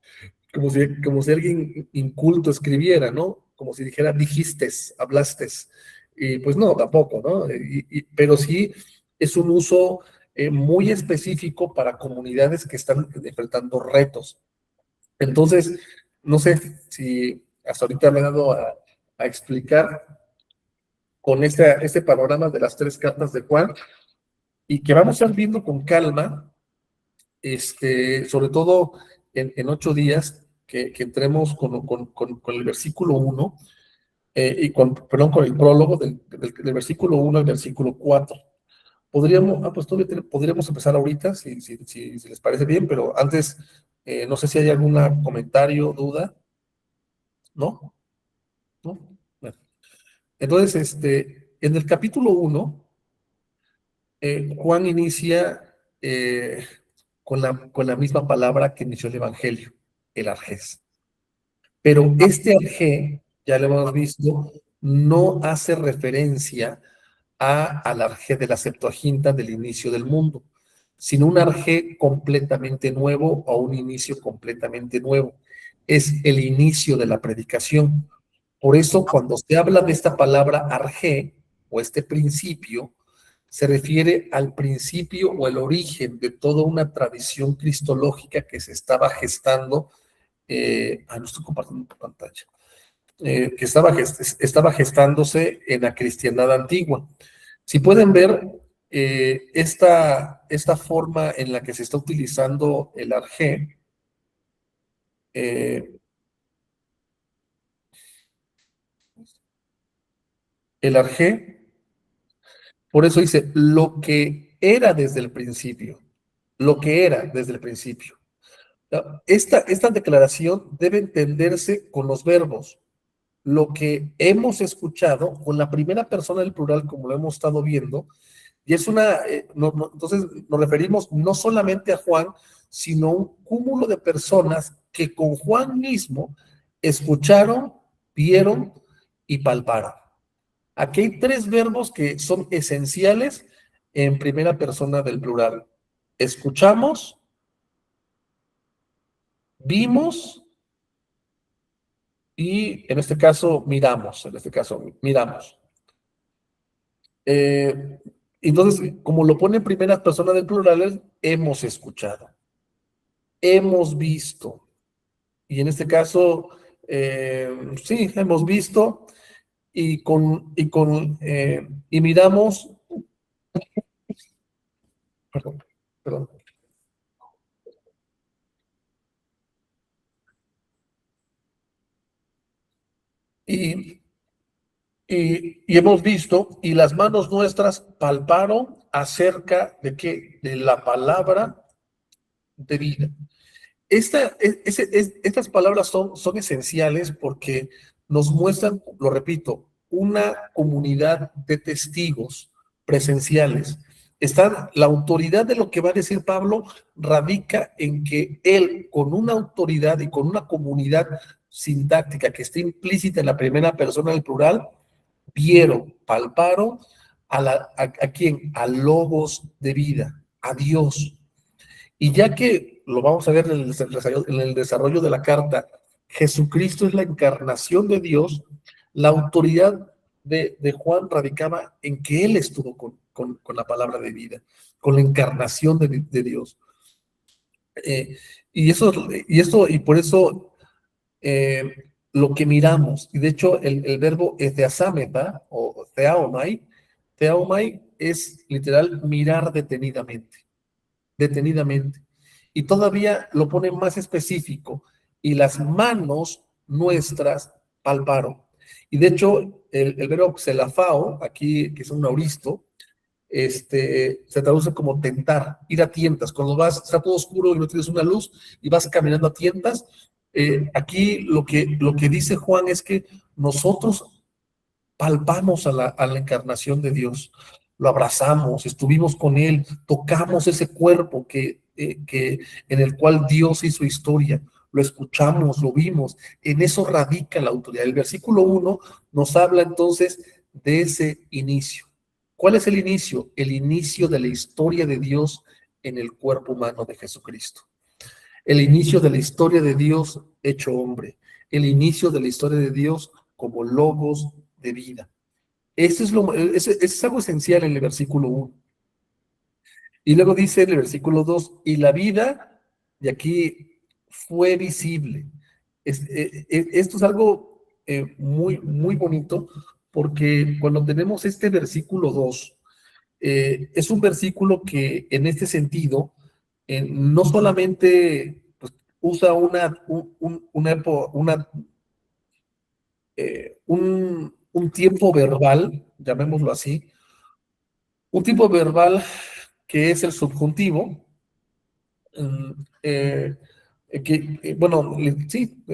[SPEAKER 1] como si alguien inculto escribiera, ¿no? Como si dijera dijistes, hablastes. Y pues no, tampoco, ¿no? Pero sí es un uso muy específico para comunidades que están enfrentando retos. Entonces, no sé si hasta ahorita me he dado a explicar con este panorama de las tres cartas de Juan, y que vamos a ir viendo con calma, sobre todo en 8 días, que entremos con el versículo 1, perdón, con el prólogo del versículo 1 al versículo 4. Pues todavía podríamos empezar ahorita, si les parece bien, pero antes, no sé si hay algún comentario, duda, ¿no? ¿No? Bueno, entonces, en el capítulo 1, Juan inicia con la misma palabra que inició el Evangelio, el arjés. Pero este arjé, ya lo hemos visto, no hace referencia al arjé de la Septuaginta del inicio del mundo, sino un arjé completamente nuevo o un inicio completamente nuevo. Es el inicio de la predicación. Por eso, cuando se habla de esta palabra arjé o este principio, se refiere al principio o el origen de toda una tradición cristológica que se estaba gestando. No estoy compartiendo tu pantalla. Que estaba gestándose en la cristiandad antigua. Si pueden ver esta forma en la que se está utilizando el arjé, el arjé, por eso dice, lo que era desde el principio, lo que era desde el principio. Esta declaración debe entenderse con los verbos. Lo que hemos escuchado con la primera persona del plural, como lo hemos estado viendo, y es entonces nos referimos no solamente a Juan, sino a un cúmulo de personas que con Juan mismo escucharon, vieron y palparon. Aquí hay tres verbos que son esenciales en primera persona del plural. Escuchamos, vimos y en este caso miramos. Entonces, como lo pone en primera persona del plural, hemos escuchado, hemos visto. Y en este caso, sí, hemos visto y miramos, perdón, y, y hemos visto, y las manos nuestras palparon acerca de qué, de la palabra de vida. Estas palabras son esenciales porque nos muestran, lo repito, una comunidad de testigos presenciales. La autoridad de lo que va a decir Pablo radica en que él, con una autoridad y con una comunidad sintáctica que está implícita en la primera persona del plural, vieron, palparon a quién, a logos de vida, a Dios. Y ya que lo vamos a ver en el desarrollo de la carta, Jesucristo es la encarnación de Dios, la autoridad de Juan radicaba en que él estuvo con la palabra de vida, con la encarnación de Dios. Y por eso lo que miramos, y de hecho el verbo es de asámeta o teaomai es literal mirar detenidamente. Y todavía lo pone más específico, y las manos nuestras palparon. Y de hecho, el verbo xelafao, aquí, que es un auristo, se traduce como tentar, ir a tientas. Cuando está todo oscuro y no tienes una luz y vas caminando a tientas, aquí lo que dice Juan es que nosotros palpamos a la encarnación de Dios, lo abrazamos, estuvimos con él, tocamos ese cuerpo en el cual Dios hizo historia, lo escuchamos, lo vimos, en eso radica la autoridad. El versículo 1 nos habla entonces de ese inicio. ¿Cuál es el inicio? El inicio de la historia de Dios en el cuerpo humano de Jesucristo. El inicio de la historia de Dios hecho hombre. El inicio de la historia de Dios como logos de vida. Eso es algo esencial en el versículo 1. Y luego dice en el versículo 2, y la vida, de aquí, fue visible. Esto es algo muy, muy bonito, porque cuando tenemos este versículo 2, es un versículo que en este sentido, no solamente pues, usa un tiempo verbal, llamémoslo así, un tiempo verbal que es el subjuntivo, bueno, sí,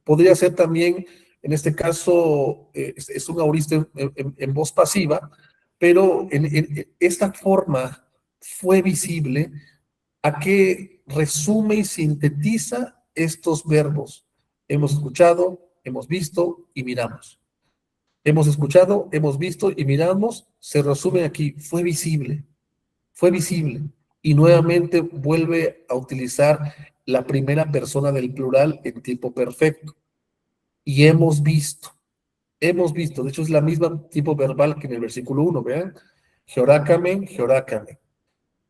[SPEAKER 1] podría ser también, en este caso, es un aorista en voz pasiva, pero en esta forma fue visible a que resume y sintetiza estos verbos. Hemos escuchado, hemos visto y miramos. Hemos escuchado, hemos visto y miramos, se resume aquí, fue visible, fue visible. y nuevamente vuelve a utilizar la primera persona del plural en tiempo perfecto. Y hemos visto, de hecho es la misma tipo verbal que en el versículo 1, vean, Jehorácamen, Jehorácamen.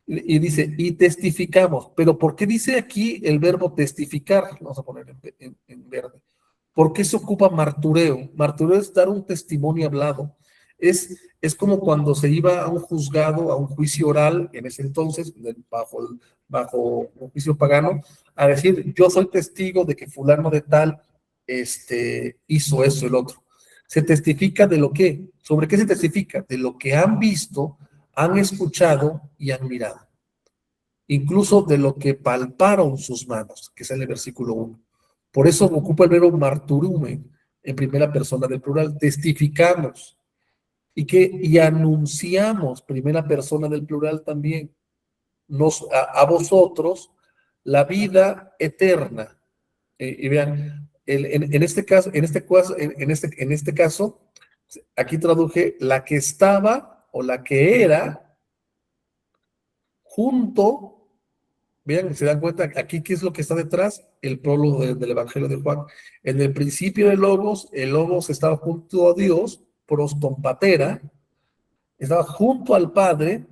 [SPEAKER 1] Y dice, y testificamos, pero ¿por qué dice aquí el verbo testificar? Vamos a poner en verde. ¿Por qué se ocupa martureo? Martureo es dar un testimonio hablado. Es como cuando se iba a un juzgado, a un juicio oral, en ese entonces, bajo un juicio pagano, a decir, yo soy testigo de que fulano de tal hizo eso, el otro. Se testifica de lo que, ¿sobre qué se testifica? De lo que han visto, han escuchado y han mirado. Incluso de lo que palparon sus manos, que es el versículo 1. Por eso ocupa el verbo marturumen en primera persona del plural. Testificamos y anunciamos, primera persona del plural también, a vosotros la vida eterna. Y vean, en este caso, aquí traduje la que estaba o la que era junto. Vean, se dan cuenta aquí qué es lo que está detrás, el prólogo del Evangelio de Juan. En el principio del Logos, el Logos estaba junto a Dios, prostompatera, estaba junto al Padre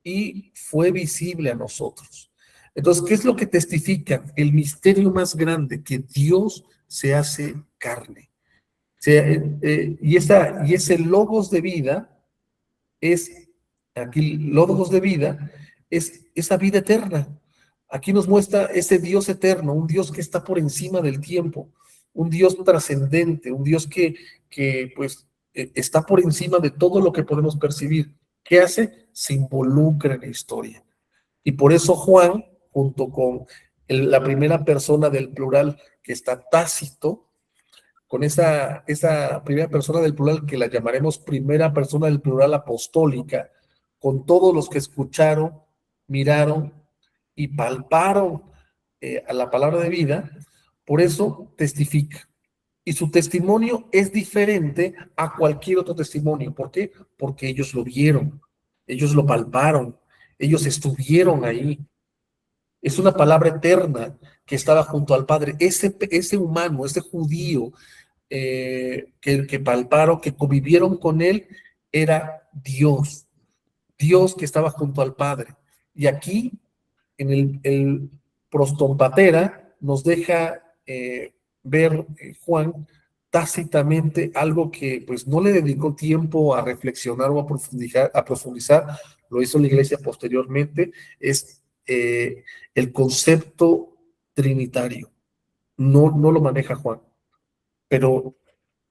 [SPEAKER 1] y fue visible a nosotros. Entonces, ¿qué es lo que testifica? El misterio más grande, que Dios se hace carne. Y ese Logos de vida es, aquí Logos de vida, es esa vida eterna. Aquí nos muestra ese Dios eterno, un Dios que está por encima del tiempo, un Dios trascendente, un Dios que pues está por encima de todo lo que podemos percibir. ¿Qué hace? Se involucra en la historia. Y por eso Juan, junto con la primera persona del plural que está Tácito, con esa primera persona del plural que la llamaremos primera persona del plural apostólica, con todos los que escucharon, miraron y palparon a la palabra de vida, por eso testifica. Y su testimonio es diferente a cualquier otro testimonio. ¿Por qué? Porque ellos lo vieron, ellos lo palparon, ellos estuvieron ahí. Es una palabra eterna que estaba junto al Padre. Ese humano, ese judío que palparon, que convivieron con él, era Dios. Dios que estaba junto al Padre. Y aquí, en el prostompatera, nos deja ver Juan tácitamente algo que pues no le dedicó tiempo a reflexionar o a profundizar, lo hizo la iglesia posteriormente, es el concepto trinitario. No lo maneja Juan, pero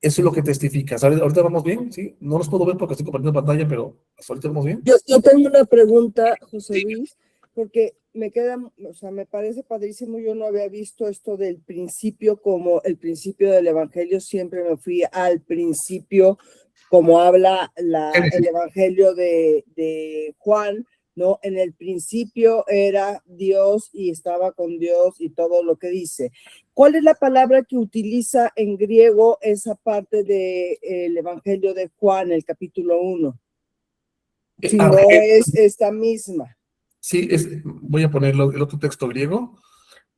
[SPEAKER 1] eso es lo que testifica. ¿Sabes? Ahorita vamos bien, ¿sí? No los puedo ver porque estoy compartiendo pantalla, pero hasta ahorita vamos bien.
[SPEAKER 3] Yo tengo una pregunta, José Luis, porque me queda, o sea, me parece padrísimo. Yo no había visto esto del principio como el principio del Evangelio. Siempre me fui al principio, como habla el Evangelio de Juan, ¿no? En el principio era Dios y estaba con Dios y todo lo que dice. ¿Cuál es la palabra que utiliza en griego esa parte del Evangelio de Juan, el capítulo 1? Si no es esta misma.
[SPEAKER 1] Sí, voy a poner el otro texto griego.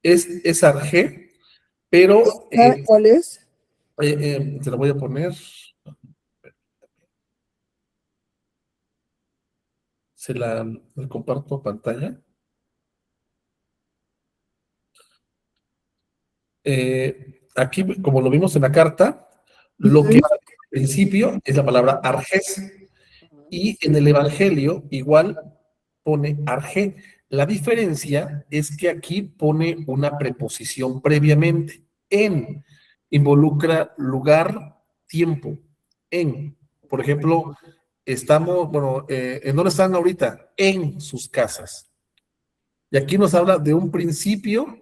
[SPEAKER 1] Es arge, pero...
[SPEAKER 3] ¿Cuál es?
[SPEAKER 1] Te lo voy a poner. Le comparto pantalla. Aquí, como lo vimos en la carta, lo que al principio es la palabra arges. Y en el Evangelio igual pone arge. La diferencia es que aquí pone una preposición previamente. En involucra lugar, tiempo. En, por ejemplo, estamos, bueno, ¿en dónde están ahorita? En sus casas. Y aquí nos habla de un principio.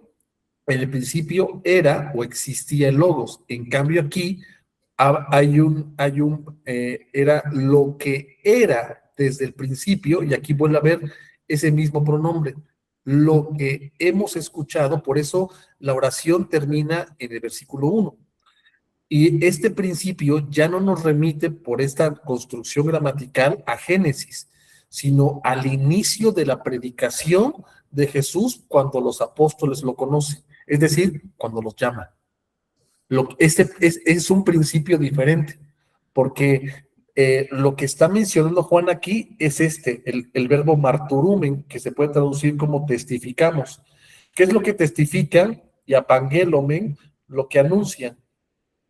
[SPEAKER 1] En el principio era o existía el logos. En cambio aquí era lo que era desde el principio, y aquí vuelve a ver ese mismo pronombre, lo que hemos escuchado. Por eso la oración termina en el versículo 1. Y este principio ya no nos remite por esta construcción gramatical a Génesis, sino al inicio de la predicación de Jesús cuando los apóstoles lo conocen, es decir, cuando los llama. Este es un principio diferente, porque lo que está mencionando Juan aquí es el verbo marturumen, que se puede traducir como testificamos. ¿Qué es lo que testifican? Y apangelomen, lo que anuncian.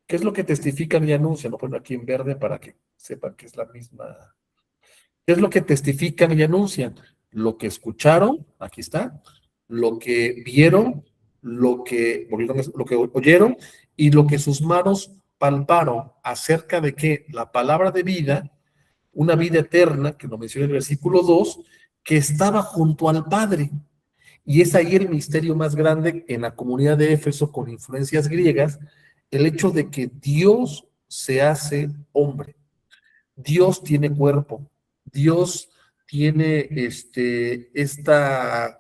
[SPEAKER 1] ¿Qué es lo que testifican y anuncian? Lo pongo aquí en verde para que sepan que es la misma. ¿Qué es lo que testifican y anuncian? Lo que escucharon, aquí está, lo que vieron, lo que oyeron y lo que sus manos palparon acerca de que la palabra de vida, una vida eterna, que lo menciona en el versículo 2, que estaba junto al Padre. Y es ahí el misterio más grande en la comunidad de Éfeso con influencias griegas, el hecho de que Dios se hace hombre. Dios tiene cuerpo, Dios tiene esta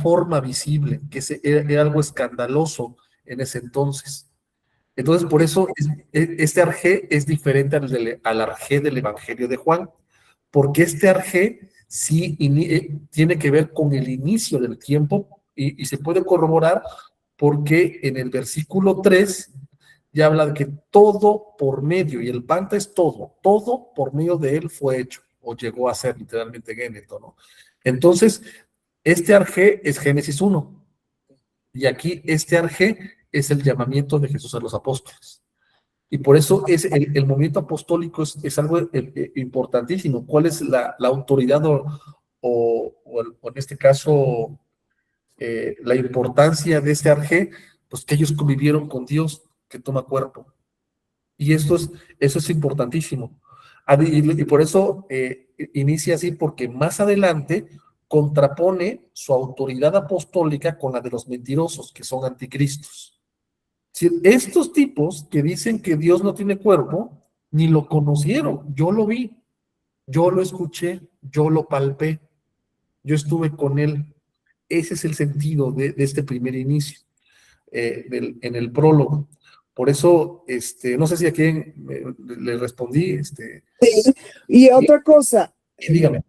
[SPEAKER 1] forma visible, que era algo escandaloso en ese entonces. Entonces, por eso este arjé es diferente al arjé del Evangelio de Juan, porque este arjé sí tiene que ver con el inicio del tiempo y se puede corroborar porque en el versículo 3 ya habla de que todo por medio, y el panta es todo por medio de él fue hecho, o llegó a ser literalmente géneto, ¿no? Entonces, este arjé es Génesis 1, y aquí este arjé es el llamamiento de Jesús a los apóstoles. Y por eso es el movimiento apostólico es algo importantísimo. ¿Cuál es la autoridad o en este caso la importancia de este arjé? Pues que ellos convivieron con Dios que toma cuerpo. Y eso es importantísimo. Y por eso inicia así, porque más adelante contrapone su autoridad apostólica con la de los mentirosos, que son anticristos. Si estos tipos que dicen que Dios no tiene cuerpo, ni lo conocieron. Yo lo vi, yo lo escuché, yo lo palpé, yo estuve con él. Ese es el sentido de este primer inicio, en el prólogo. Por eso, no sé si a quién le respondí.
[SPEAKER 3] Sí. Y otra cosa,
[SPEAKER 1] Dígame.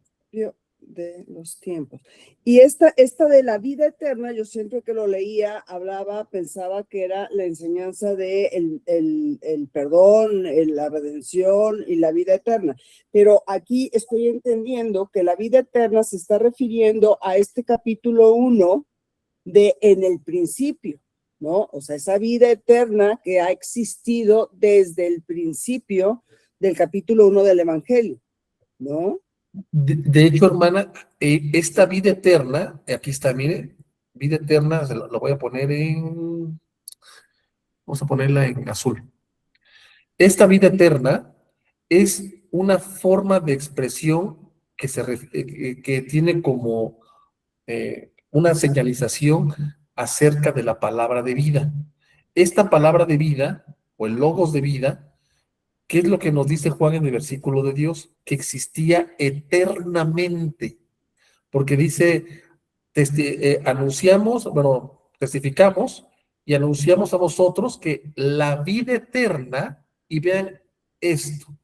[SPEAKER 3] de los tiempos. Y esta de la vida eterna, yo siempre que lo leía, hablaba, pensaba que era la enseñanza de el perdón, la redención y la vida eterna. Pero aquí estoy entendiendo que la vida eterna se está refiriendo a este capítulo 1 de en el principio, ¿no? O sea, esa vida eterna que ha existido desde el principio del capítulo 1 del Evangelio, ¿no?
[SPEAKER 1] De hecho, hermana, esta vida eterna, aquí está, mire, vida eterna, lo voy a poner vamos a ponerla en azul. Esta vida eterna es una forma de expresión que tiene como una señalización acerca de la palabra de vida. Esta palabra de vida, o el logos de vida, ¿qué es lo que nos dice Juan en el versículo de Dios? Que existía eternamente, porque dice, testificamos y anunciamos a vosotros que la vida eterna, y vean esto,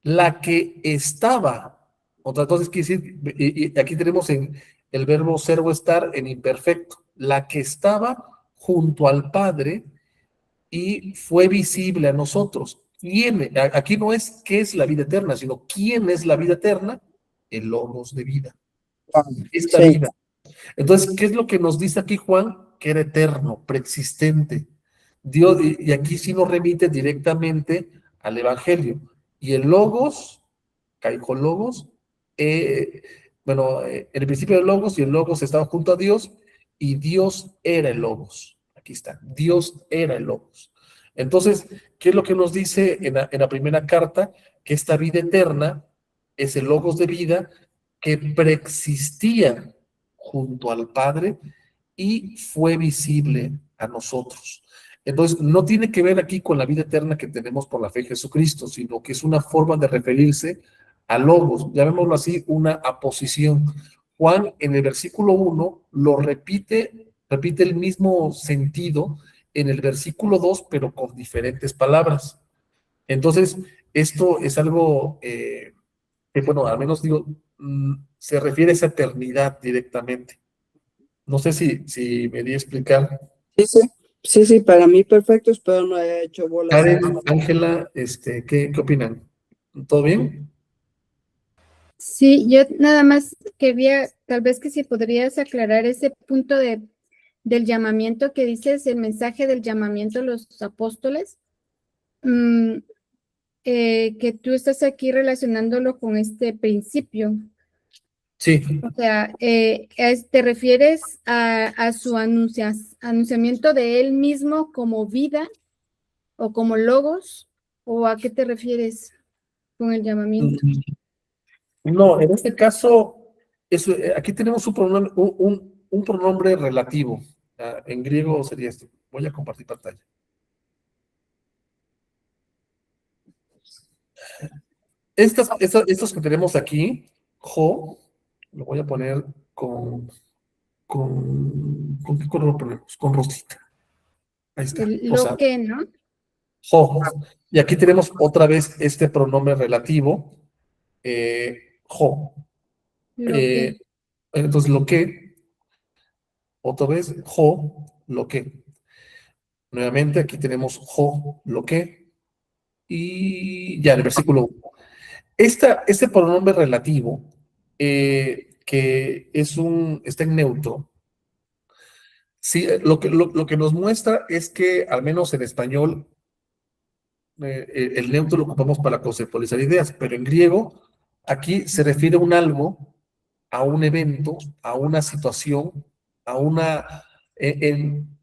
[SPEAKER 1] la que estaba, entonces quiere decir, y aquí tenemos en el verbo ser o estar en imperfecto, la que estaba junto al Padre y fue visible a nosotros. Aquí no es qué es la vida eterna, sino quién es la vida eterna, el logos de vida. Esta vida. Entonces, ¿qué es lo que nos dice aquí Juan? Que era eterno, preexistente. Dios, y aquí sí nos remite directamente al Evangelio. Y el logos, caicon logos, en el principio del logos, y el logos estaba junto a Dios, y Dios era el logos. Aquí está, Dios era el logos. Entonces, ¿qué es lo que nos dice en la primera carta? Que esta vida eterna es el logos de vida que preexistía junto al Padre y fue visible a nosotros. Entonces, no tiene que ver aquí con la vida eterna que tenemos por la fe en Jesucristo, sino que es una forma de referirse a logos, llamémoslo así, una aposición. Juan en el versículo 1 lo repite el mismo sentido en el versículo 2, pero con diferentes palabras. Entonces, esto es algo bueno, al menos digo, se refiere a esa eternidad directamente. No sé si me di a explicar.
[SPEAKER 3] Sí, sí, sí, sí, para mí perfecto, espero no haya hecho bolas a...
[SPEAKER 1] Karen, Ángela, ¿qué opinan? ¿Todo bien?
[SPEAKER 2] Sí, yo nada más quería, tal vez que si podrías aclarar ese punto del llamamiento que dices, el mensaje del llamamiento a los apóstoles, mm, que tú estás aquí relacionándolo con este principio.
[SPEAKER 1] Sí,
[SPEAKER 2] O sea, ¿te refieres a su anunciamiento de él mismo como vida o como logos? ¿O a qué te refieres con el llamamiento?
[SPEAKER 1] no, en este caso, aquí tenemos un pronombre relativo. En griego sería esto. Voy a compartir pantalla. Estos que tenemos aquí, jo, lo voy a poner ¿con qué color lo ponemos? Con rosita. Ahí está. O
[SPEAKER 2] Lo
[SPEAKER 1] sea,
[SPEAKER 2] que, ¿no?
[SPEAKER 1] jo. Y aquí tenemos otra vez este pronombre relativo, jo.
[SPEAKER 2] Lo
[SPEAKER 1] Eh,
[SPEAKER 2] que.
[SPEAKER 1] entonces, lo que, otra vez, jo, lo que. Nuevamente, aquí tenemos jo, lo que. Y ya en el versículo 1. Este pronombre relativo, que está en neutro, sí, lo que nos muestra es que, al menos en español, el neutro lo ocupamos para conceptualizar ideas, pero en griego, aquí se refiere a un algo, a un evento, a una situación, a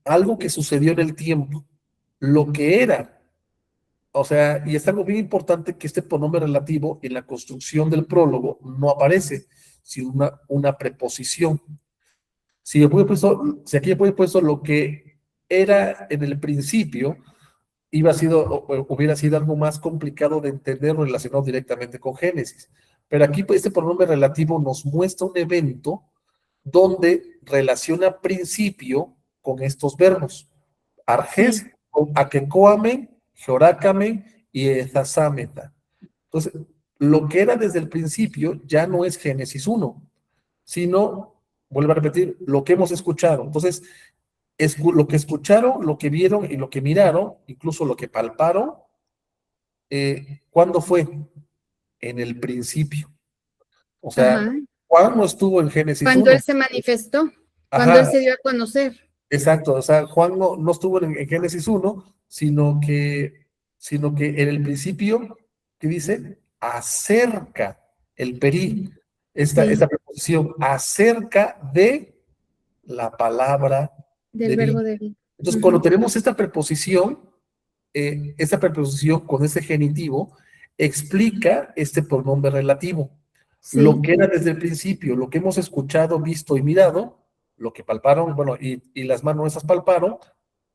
[SPEAKER 1] algo que sucedió en el tiempo, lo que era. O sea, y es algo bien importante que este pronombre relativo en la construcción del prólogo no aparece, sino una preposición. Si aquí he puesto lo que era en el principio, hubiera sido algo más complicado de entender relacionado directamente con Génesis. Pero aquí pues, este pronombre relativo nos muestra un evento donde relaciona principio con estos verbos. Arges,
[SPEAKER 2] Sí.
[SPEAKER 1] akekoamen, georácamen y ezazámeta. Entonces, lo que era desde el principio ya no es Génesis 1, sino, vuelvo a repetir, lo que hemos escuchado. Entonces, lo que escucharon, lo que vieron y lo que miraron, incluso lo que palparon, ¿cuándo fue? En el principio. O sea,
[SPEAKER 2] Ajá.
[SPEAKER 1] Juan no estuvo en Génesis
[SPEAKER 2] Cuando
[SPEAKER 1] 1.
[SPEAKER 2] él se manifestó, cuando él
[SPEAKER 1] Ajá,
[SPEAKER 2] se dio a conocer.
[SPEAKER 1] exacto. O sea, Juan no estuvo en Génesis 1, sino que en el principio, ¿qué dice? Acerca, el perí, esta
[SPEAKER 2] Sí,
[SPEAKER 1] preposición, acerca de la palabra
[SPEAKER 2] del
[SPEAKER 1] de vida.
[SPEAKER 2] verbo de vida.
[SPEAKER 1] Entonces, cuando
[SPEAKER 2] Ujú.
[SPEAKER 1] tenemos esta preposición con ese genitivo, explica este pronombre relativo. Lo
[SPEAKER 2] Sí,
[SPEAKER 1] que era desde el principio, lo que hemos escuchado, visto y mirado, lo que palparon, bueno, y las manos esas palparon,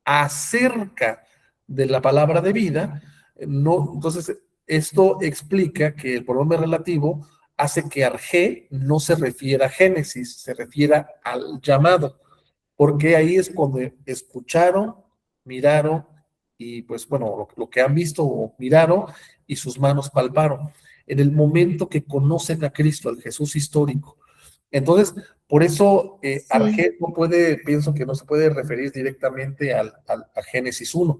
[SPEAKER 1] acerca de la palabra de vida, no, entonces esto explica que el pronombre relativo hace que arge no se refiera a Génesis, se refiera al llamado, porque ahí es cuando escucharon, miraron y pues bueno, lo que han visto o miraron y sus manos palparon. En el momento que conocen a Cristo, al Jesús histórico. Entonces, por eso
[SPEAKER 2] sí,
[SPEAKER 1] Arge pienso que no se puede referir directamente a Génesis 1.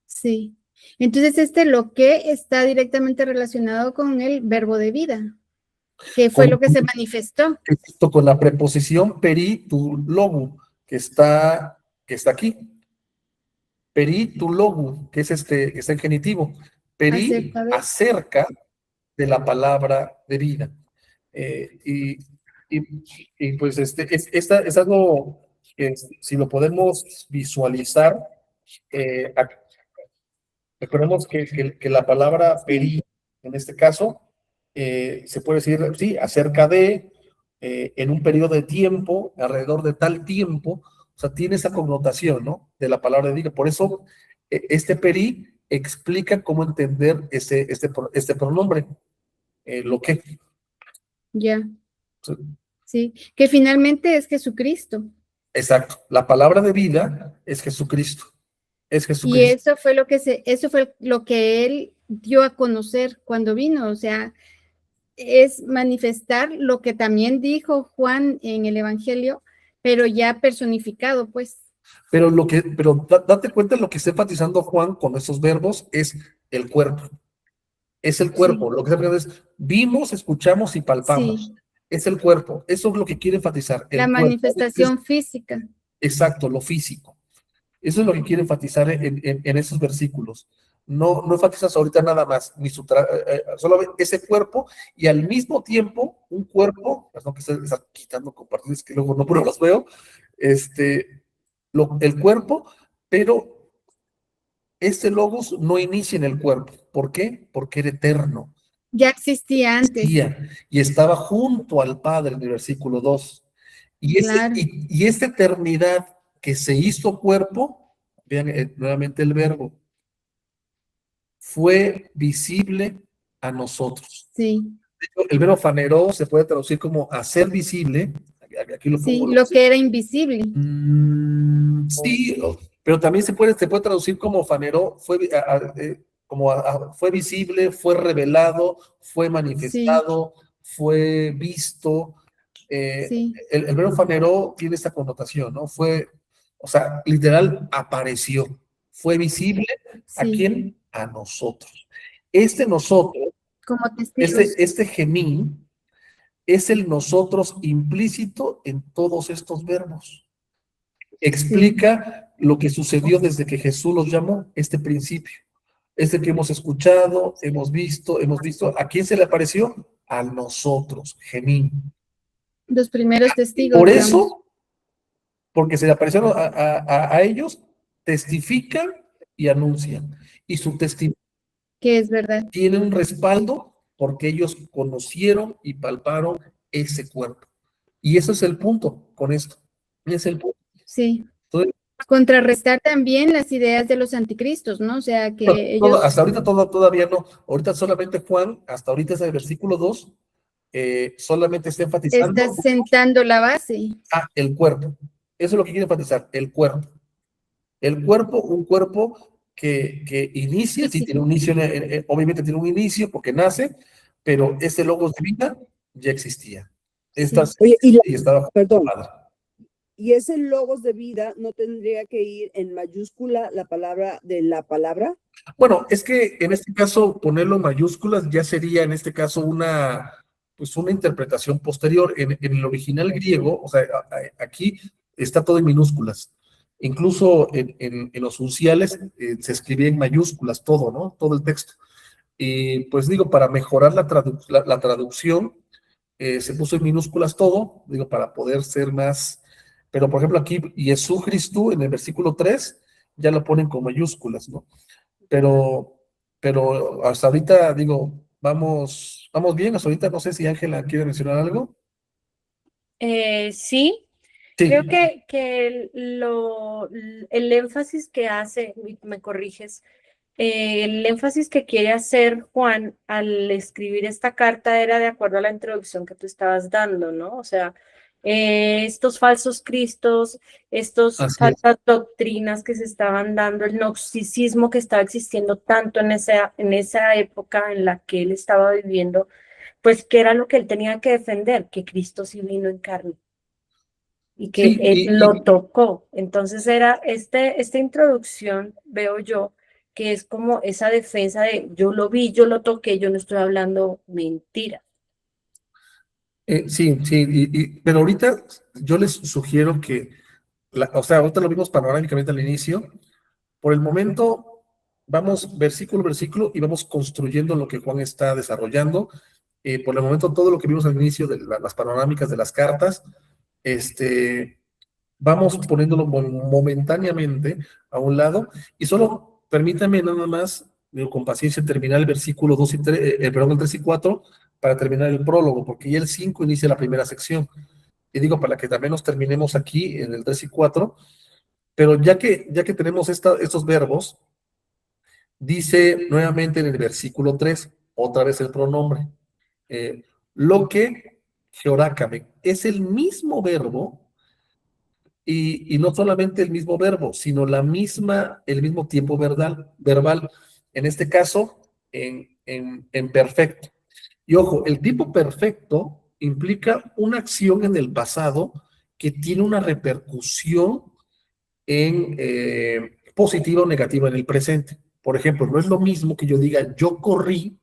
[SPEAKER 2] sí. Entonces, lo que está directamente relacionado con el verbo de vida, que fue
[SPEAKER 1] Con,
[SPEAKER 2] lo que se manifestó.
[SPEAKER 1] con la preposición peri tu logu, que está aquí. Peri tu logu, que que está en genitivo. Peri
[SPEAKER 2] Acerca de.
[SPEAKER 1] acerca de la palabra de vida. Eh, y, y, y, pues esta es algo que si lo podemos visualizar, eh, recordemos que la palabra peri, en este caso, se puede decir, sí, acerca de, en un periodo de tiempo, alrededor de tal tiempo, o sea, tiene esa connotación, ¿no? De la palabra de vida. Por eso, este peri explica cómo entender este pronombre, lo que.
[SPEAKER 2] Ya, sí, que finalmente es Jesucristo.
[SPEAKER 1] Exacto. La palabra de vida es Jesucristo. Es
[SPEAKER 2] Y
[SPEAKER 1] Jesucristo.
[SPEAKER 2] eso fue lo que él dio a conocer cuando vino. O sea, es manifestar lo que también dijo Juan en el Evangelio, pero ya personificado, pues.
[SPEAKER 1] Pero date cuenta, lo que está enfatizando Juan con esos verbos es el cuerpo. Es el cuerpo.
[SPEAKER 2] Sí.
[SPEAKER 1] Lo que está enfatizando es vimos, escuchamos y palpamos.
[SPEAKER 2] Sí,
[SPEAKER 1] Es el cuerpo. Eso es lo que quiere enfatizar. El
[SPEAKER 2] la
[SPEAKER 1] cuerpo.
[SPEAKER 2] manifestación física.
[SPEAKER 1] Exacto, lo físico. Eso es lo que quiere enfatizar en esos versículos. No enfatizas ahorita nada más, ni solo ese cuerpo, y al mismo tiempo un cuerpo, perdón que está quitando compartidos que luego no los veo, el cuerpo, pero este logos no inicia en el cuerpo. ¿Por qué? Porque era eterno.
[SPEAKER 2] Ya existía antes.
[SPEAKER 1] Y estaba junto al Padre en el versículo 2.
[SPEAKER 2] Claro.
[SPEAKER 1] Y esta eternidad que se hizo cuerpo, vean nuevamente el verbo, fue visible a nosotros.
[SPEAKER 2] Sí.
[SPEAKER 1] El verbo faneró se puede traducir como hacer visible. Aquí lo
[SPEAKER 2] Sí,
[SPEAKER 1] pongo.
[SPEAKER 2] lo que era invisible.
[SPEAKER 1] Sí, pero también se puede traducir como faneró, fue visible, fue revelado, fue manifestado, fue visto.
[SPEAKER 2] Sí,
[SPEAKER 1] El verbo faneró tiene esta connotación, ¿no? O sea, literal, apareció. Fue visible, ¿a
[SPEAKER 2] sí,
[SPEAKER 1] quién? A nosotros. Nosotros,
[SPEAKER 2] como testigos.
[SPEAKER 1] este gemín, es el nosotros implícito en todos estos verbos. Explica lo que sucedió desde que Jesús los llamó, este principio. Este que hemos escuchado, hemos visto. ¿A quién se le apareció? A nosotros, gemín.
[SPEAKER 2] Los primeros testigos,
[SPEAKER 1] Por
[SPEAKER 2] digamos.
[SPEAKER 1] eso, porque se le aparecieron a ellos, testifican y anuncian. Y su testimonio
[SPEAKER 2] Que es verdad.
[SPEAKER 1] tiene un respaldo porque ellos conocieron y palparon ese cuerpo. Y eso es el punto con esto. Es el punto.
[SPEAKER 2] Sí.
[SPEAKER 1] Entonces,
[SPEAKER 2] contrarrestar también las ideas de los anticristos, ¿no? O sea, que ellos
[SPEAKER 1] hasta ahorita todavía no. Ahorita solamente Juan, hasta ahorita es el versículo 2, solamente está enfatizando
[SPEAKER 2] están sentando la base.
[SPEAKER 1] el cuerpo. Eso es lo que quiere enfatizar, el cuerpo. El cuerpo, un cuerpo que inicia, sí, tiene un inicio, obviamente tiene un inicio porque nace, pero ese logos de vida ya existía.
[SPEAKER 3] Oye,
[SPEAKER 1] y estaba
[SPEAKER 3] perdón,
[SPEAKER 1] padre.
[SPEAKER 3] ¿y ese logos de vida no tendría que ir en mayúscula la palabra de la palabra?
[SPEAKER 1] Bueno, es que en este caso ponerlo en mayúsculas ya sería en este caso una interpretación posterior. En el original griego, o sea, aquí está todo en minúsculas. Incluso en los unciales se escribía en mayúsculas todo, ¿no? Todo el texto. Y pues digo, para mejorar la traducción, se puso en minúsculas todo, digo, para poder ser más. Pero por ejemplo aquí, Jesucristo en el versículo 3, ya lo ponen con mayúsculas, ¿no? Pero hasta ahorita, digo, vamos bien. Hasta ahorita no sé si Ángela quiere mencionar algo.
[SPEAKER 4] Sí,
[SPEAKER 1] Sí.
[SPEAKER 4] creo que el énfasis que hace, y me corriges, el énfasis que quiere hacer Juan al escribir esta carta era de acuerdo a la introducción que tú estabas dando, ¿no? O sea, estos falsos cristos, estos
[SPEAKER 1] Así es.
[SPEAKER 4] falsas doctrinas que se estaban dando, el gnosticismo que estaba existiendo tanto en esa época en la que él estaba viviendo, pues que era lo que él tenía que defender, que Cristo sí vino en carne y que
[SPEAKER 1] Sí,
[SPEAKER 4] él lo tocó. Entonces era esta introducción, veo yo, que es como esa defensa de yo lo vi, yo lo toqué, yo no estoy hablando mentira.
[SPEAKER 1] sí, pero ahorita yo les sugiero que, o sea, ahorita lo vimos panorámicamente al inicio. Por el momento, vamos versículo a versículo y vamos construyendo lo que Juan está desarrollando. Por el momento, todo lo que vimos al inicio de las panorámicas de las cartas, vamos poniéndolo momentáneamente a un lado, y solo permítame nada más, digo, con paciencia, terminar el versículo 2 y 3, perdón, el 3 y 4, para terminar el prólogo, porque ya el 5 inicia la primera sección. Y digo, para que también nos terminemos aquí en el 3 y 4, pero ya que tenemos estos verbos, dice nuevamente en el versículo 3, otra vez el pronombre, lo que georácame, es el mismo verbo. Y no solamente el mismo verbo, sino el mismo tiempo verbal. En este caso, en perfecto. Y ojo, el tiempo perfecto implica una acción en el pasado que tiene una repercusión en positiva o negativa en el presente. Por ejemplo, no es lo mismo que yo diga yo corrí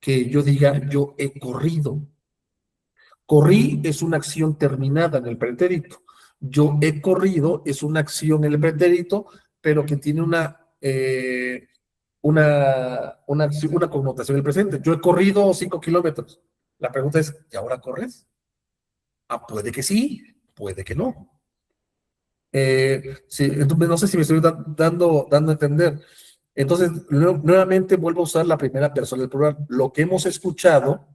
[SPEAKER 1] que yo diga yo he corrido. Corrí es una acción terminada en el pretérito. Yo he corrido es una acción en el pretérito, pero que tiene una connotación en el presente. Yo he corrido 5 kilómetros. La pregunta es, ¿y ahora corres? Ah, puede que sí, puede que no. Sí, entonces, no sé si me estoy dando a entender. Entonces, nuevamente vuelvo a usar la primera persona del plural. Lo que hemos escuchado,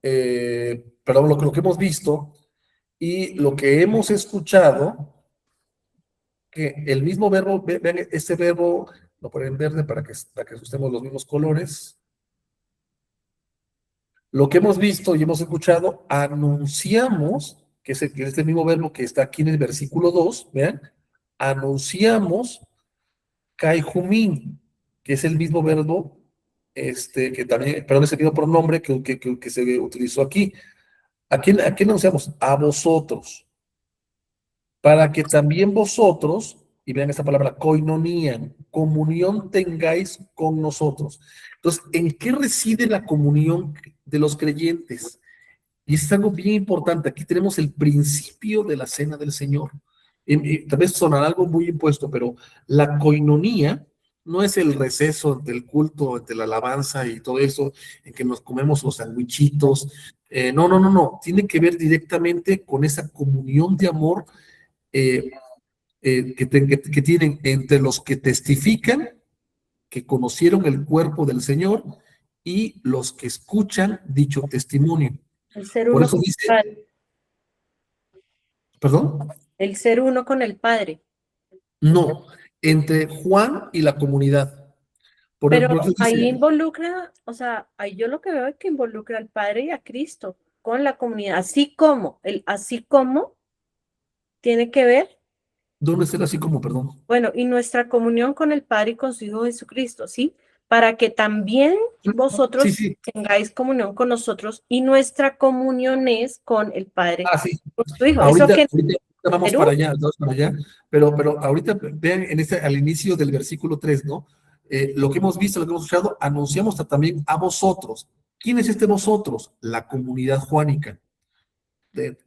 [SPEAKER 1] perdón, lo que hemos visto y lo que hemos escuchado, que el mismo verbo, vean este verbo, lo ponen en verde para que usemos los mismos colores. Lo que hemos visto y hemos escuchado, anunciamos, que es este mismo verbo que está aquí en el versículo 2, vean, anunciamos Kaihumín, que es el mismo verbo, que también, perdón, ese mismo pronombre que se utilizó aquí. ¿A quién anunciamos? A vosotros. Para que también vosotros, y vean esta palabra, koinonían, comunión tengáis con nosotros. Entonces, ¿en qué reside la comunión de los creyentes? Y es algo bien importante. Aquí tenemos el principio de la cena del Señor. Tal vez sonará algo muy impuesto, pero la coinonía no es el receso entre el culto, entre la alabanza y todo eso, en que nos comemos los sandwichitos. No, no, no, no. Tiene que ver directamente con esa comunión de amor que tienen entre los que testifican que conocieron el cuerpo del Señor y los que escuchan dicho testimonio.
[SPEAKER 4] El ser
[SPEAKER 1] Por
[SPEAKER 4] uno
[SPEAKER 1] eso
[SPEAKER 4] con el
[SPEAKER 1] dice,
[SPEAKER 4] Padre.
[SPEAKER 1] ¿perdón?
[SPEAKER 4] El ser uno con el Padre.
[SPEAKER 1] No, entre Juan y la comunidad.
[SPEAKER 4] Pero
[SPEAKER 1] Por eso
[SPEAKER 4] ahí
[SPEAKER 1] dice,
[SPEAKER 4] involucra, o sea, ahí yo lo que veo es que involucra al Padre y a Cristo con la comunidad, así como tiene que ver,
[SPEAKER 1] ¿dónde está el así como, perdón?
[SPEAKER 4] bueno, y nuestra comunión con el Padre y con su Hijo Jesucristo, ¿sí? Para que también
[SPEAKER 1] Sí,
[SPEAKER 4] vosotros
[SPEAKER 1] sí.
[SPEAKER 4] tengáis comunión con nosotros y nuestra comunión es con el Padre,
[SPEAKER 1] Ah, sí.
[SPEAKER 4] con su Hijo. Eso
[SPEAKER 1] Ahorita,
[SPEAKER 4] que
[SPEAKER 1] ahorita vamos
[SPEAKER 4] Perú,
[SPEAKER 1] para allá, pero ahorita vean al inicio del versículo 3, ¿no? Lo que hemos visto, lo que hemos escuchado, anunciamos también a vosotros. ¿Quién es este vosotros? La comunidad juánica.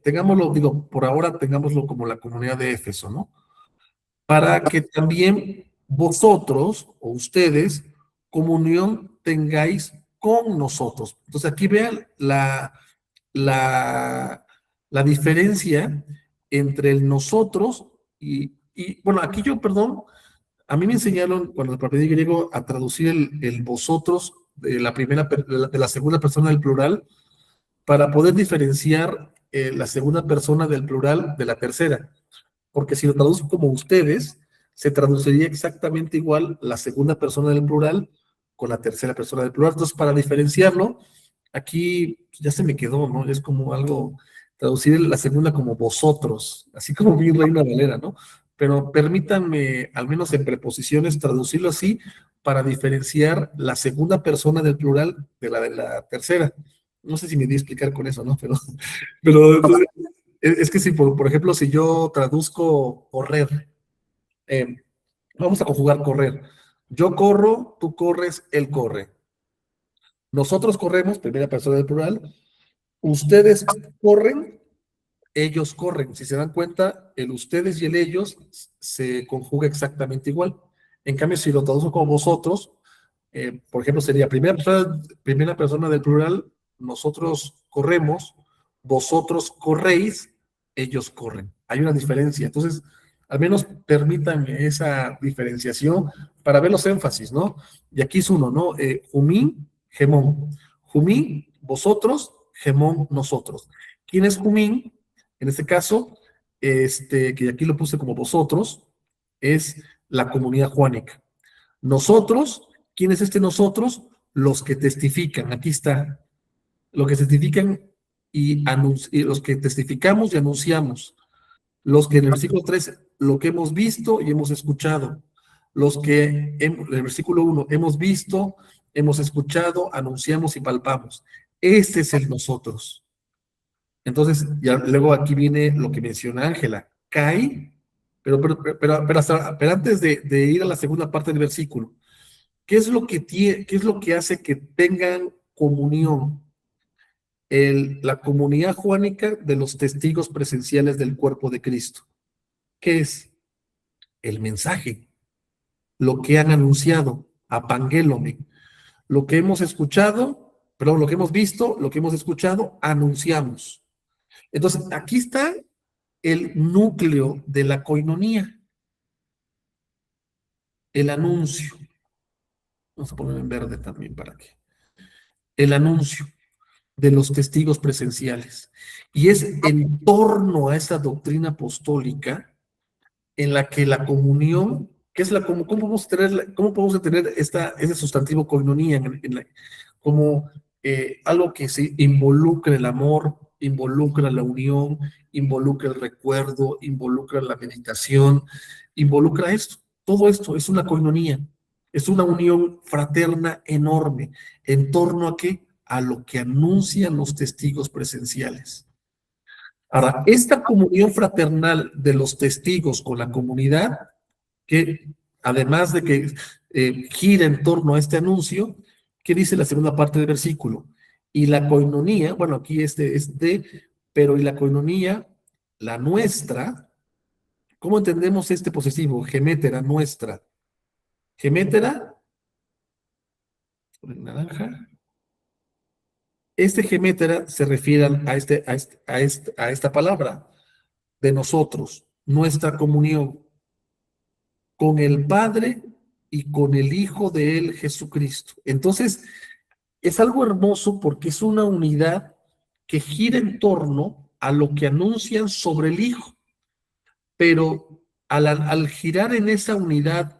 [SPEAKER 1] Tengámoslo, digo, por ahora tengámoslo como la comunidad de Éfeso, ¿no? Para que también vosotros o ustedes comunión tengáis con nosotros. Entonces aquí vean la, la diferencia entre el nosotros bueno, aquí yo, perdón, a mí me enseñaron cuando aprendí griego a traducir el vosotros de la segunda persona del plural para poder diferenciar la segunda persona del plural de la tercera, porque si lo traduzco como ustedes, se traduciría exactamente igual la segunda persona del plural con la tercera persona del plural. Entonces, para diferenciarlo, aquí ya se me quedó, ¿no? Es como algo, traducir la segunda como vosotros, así como mi Reina Valera, ¿no? Pero permítanme, al menos en preposiciones, traducirlo así para diferenciar la segunda persona del plural de la tercera. No sé si me di a explicar con eso, ¿no? Pero es que si, por ejemplo, si yo traduzco correr, eh, vamos a conjugar correr. Yo corro, tú corres, él corre. Nosotros corremos, primera persona del plural. Ustedes corren, ellos corren. Si se dan cuenta, el ustedes y el ellos se conjuga exactamente igual. En cambio, si lo traduzco como vosotros, por ejemplo, sería primera persona del plural, nosotros corremos, vosotros corréis, ellos corren. Hay una diferencia. Entonces, al menos permítanme esa diferenciación para ver los énfasis, ¿no? Y aquí es uno, ¿no? Jumín, Gemón. Jumín, vosotros, Gemón, nosotros. ¿Quién es Jumín? En este caso, que aquí lo puse como vosotros, es la comunidad juánica. Nosotros, ¿quién es este nosotros? Los que testifican, aquí está, los que testifican y los que testificamos y anunciamos, los que en el versículo 3, lo que hemos visto y hemos escuchado, los que en el versículo 1 hemos visto hemos escuchado, anunciamos y palpamos. Este es el nosotros. Entonces, ya luego aquí viene lo que menciona Ángela. Cae, pero antes de ir a la segunda parte del versículo, ¿qué es lo que hace que tengan comunión? La comunidad juánica de los testigos presenciales del cuerpo de Cristo. ¿Qué es? El mensaje, lo que han anunciado, apangélome, lo que hemos escuchado, perdón, lo que hemos visto, lo que hemos escuchado, anunciamos. Entonces, aquí está el núcleo de la coinonía, el anuncio. Vamos a poner en verde también para que. El anuncio de los testigos presenciales. Y es en torno a esa doctrina apostólica en la que la comunión, que es cómo podemos tener ese sustantivo coinonía como algo que se involucra el amor, involucra la unión, involucra el recuerdo, involucra la meditación, involucra esto. Todo esto es una coinonía, es una unión fraterna enorme. ¿En torno a qué? A lo que anuncian los testigos presenciales. Ahora, esta comunión fraternal de los testigos con la comunidad, que además de que gira en torno a este anuncio, ¿qué dice la segunda parte del versículo? Y la coinonía, bueno, aquí pero y la coinonía, la nuestra, ¿cómo entendemos este posesivo? Gemétera, nuestra. Gemétera, naranja. Este gemétera se refiere a esta palabra de nosotros, nuestra comunión con el Padre y con el Hijo de él, Jesucristo. Entonces, es algo hermoso porque es una unidad que gira en torno a lo que anuncian sobre el Hijo, pero al girar en esa unidad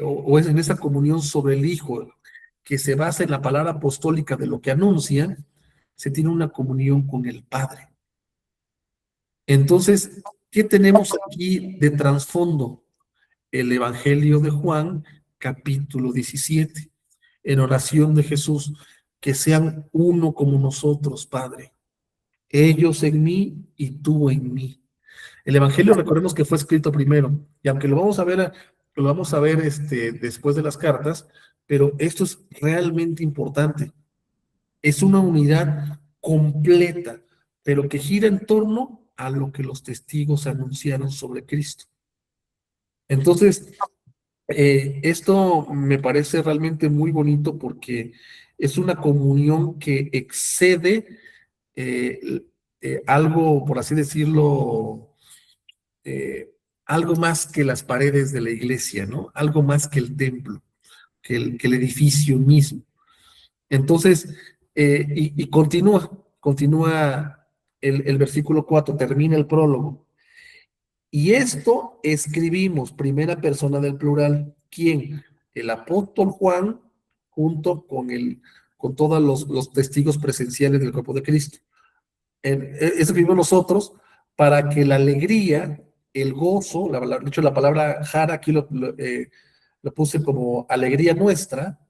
[SPEAKER 1] o en esa comunión sobre el Hijo, que se basa en la palabra apostólica de lo que anuncian, se tiene una comunión con el Padre. Entonces, ¿qué tenemos aquí de trasfondo? El Evangelio de Juan, capítulo 17, en oración de Jesús, que sean uno como nosotros, Padre, ellos en mí y tú en mí. El Evangelio, recordemos que fue escrito primero, y aunque lo vamos a ver después de las cartas, pero esto es realmente importante. Es una unidad completa, pero que gira en torno a lo que los testigos anunciaron sobre Cristo. Entonces, esto me parece realmente muy bonito porque es una comunión que excede algo, por así decirlo, algo más que las paredes de la iglesia, ¿no? Algo más que el templo, que el edificio mismo. Entonces, y continúa el versículo 4, termina el prólogo. Y esto escribimos, primera persona del plural. ¿Quién? El apóstol Juan, junto con todos los testigos presenciales del cuerpo de Cristo. Escribimos nosotros para que la alegría, el gozo, de hecho la palabra jara aquí lo puse como alegría nuestra,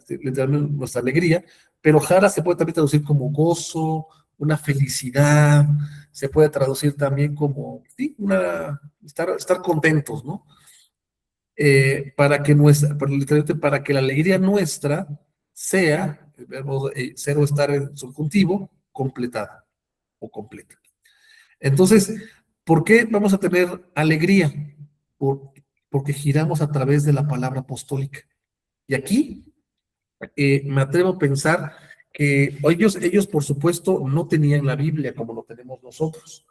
[SPEAKER 1] literalmente nuestra alegría, pero jara se puede también traducir como gozo, una felicidad, se puede traducir también como sí, estar contentos, ¿no? Literalmente para que la alegría nuestra sea, el verbo ser o estar en subjuntivo, completada o completa. Entonces, ¿por qué vamos a tener alegría? Porque giramos a través de la palabra apostólica. Y aquí me atrevo a pensar que ellos, por supuesto, no tenían la Biblia como lo tenemos nosotros.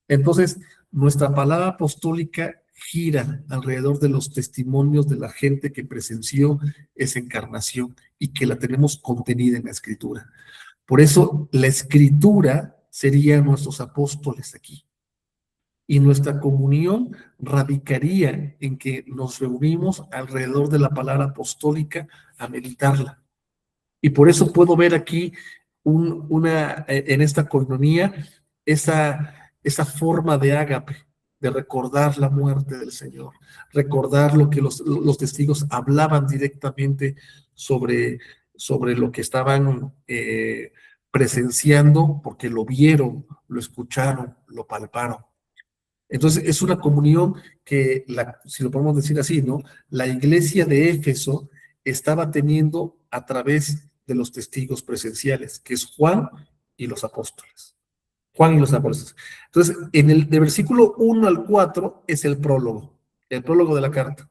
[SPEAKER 1] Entonces, nuestra palabra apostólica gira alrededor de los testimonios de la gente que presenció esa encarnación y que la tenemos contenida en la Escritura. Por eso, la Escritura serían nuestros apóstoles aquí. Y nuestra comunión radicaría en que nos reunimos alrededor de la palabra apostólica a meditarla. Y por eso puedo ver aquí en esta coinonía esa forma de ágape, de recordar la muerte del Señor, recordar lo que los testigos hablaban directamente sobre lo que estaban presenciando, porque lo vieron, lo escucharon, lo palparon. Entonces, es una comunión que, si lo podemos decir así, ¿no? La iglesia de Éfeso estaba teniendo a través de los testigos presenciales, que es Juan y los apóstoles. Juan y los apóstoles. Entonces, de versículo 1 al 4 es el prólogo de la carta.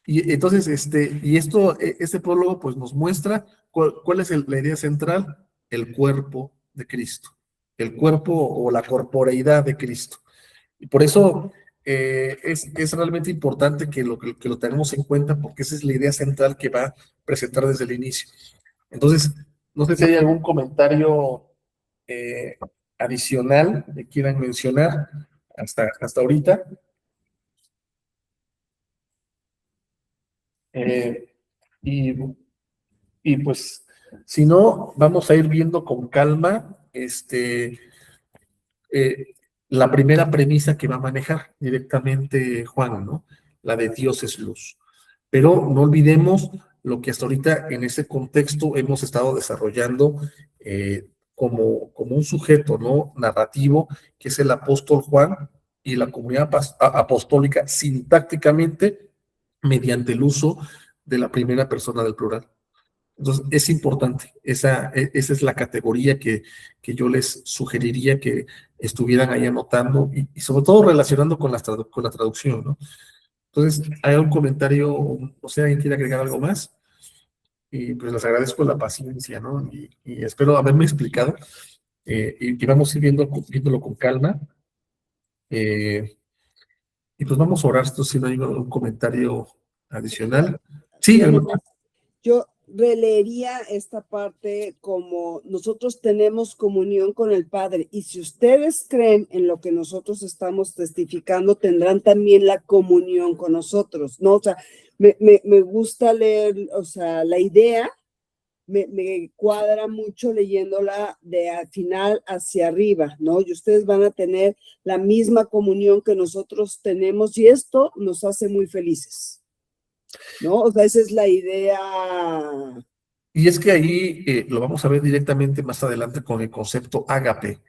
[SPEAKER 1] Y entonces, este prólogo pues nos muestra cuál es la idea central: el cuerpo de Cristo, el cuerpo o la corporeidad de Cristo. Y por eso es realmente importante que lo tengamos en cuenta, porque esa es la idea central que va a presentar desde el inicio. Entonces, no sé si hay algún comentario adicional que quieran mencionar hasta ahorita. Y pues, si no, vamos a ir viendo con calma la primera premisa que va a manejar directamente Juan, ¿no? La de Dios es luz. Pero no olvidemos lo que hasta ahorita en ese contexto hemos estado desarrollando como un sujeto, ¿no? Narrativo, que es el apóstol Juan y la comunidad apostólica sintácticamente mediante el uso de la primera persona del plural. Entonces, es importante, esa es la categoría que yo les sugeriría que estuvieran ahí anotando y sobre todo relacionando con la traducción, ¿no? Entonces, ¿hay algún comentario? O sea, ¿alguien quiere agregar algo más? Y pues les agradezco la paciencia, ¿no? Y espero haberme explicado. Y vamos a ir viéndolo con calma. Y pues vamos a orar, esto si no hay un comentario adicional. Sí,
[SPEAKER 3] yo releería esta parte como nosotros tenemos comunión con el Padre, y si ustedes creen en lo que nosotros estamos testificando, tendrán también la comunión con nosotros, ¿no? O sea, me gusta leer, o sea, la idea me cuadra mucho leyéndola de al final hacia arriba, ¿no? Y ustedes van a tener la misma comunión que nosotros tenemos, y esto nos hace muy felices, ¿no? O sea, esa es la idea.
[SPEAKER 1] Y es que ahí lo vamos a ver directamente más adelante con el concepto ágape.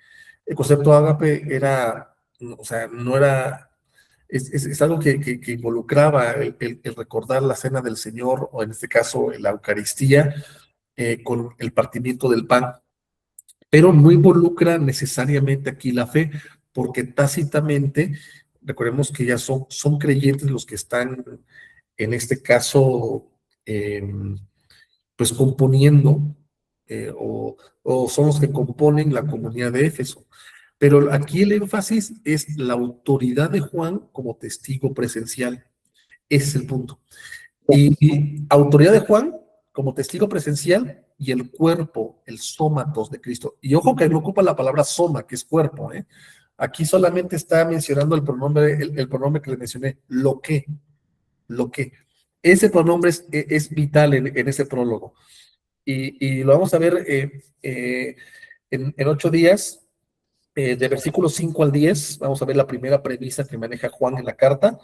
[SPEAKER 1] El concepto ágape era, o sea, no era, es algo que involucraba el recordar la cena del Señor, o en este caso la Eucaristía, con el partimiento del pan, pero no involucra necesariamente aquí la fe, porque tácitamente, recordemos que ya son creyentes los que están, en este caso, pues componiendo, o son los que componen la comunidad de Éfeso. Pero aquí el énfasis es la autoridad de Juan como testigo presencial. Ese es el punto. Y autoridad de Juan como testigo presencial, y el cuerpo, el somatos de Cristo. Y ojo que no ocupa la palabra soma, que es cuerpo, ¿eh? Aquí solamente está mencionando el pronombre que le mencioné, lo que. Ese pronombre es vital en ese prólogo. Y lo vamos a ver en 8 días, de versículos 5 al 10, vamos a ver la primera premisa que maneja Juan en la carta,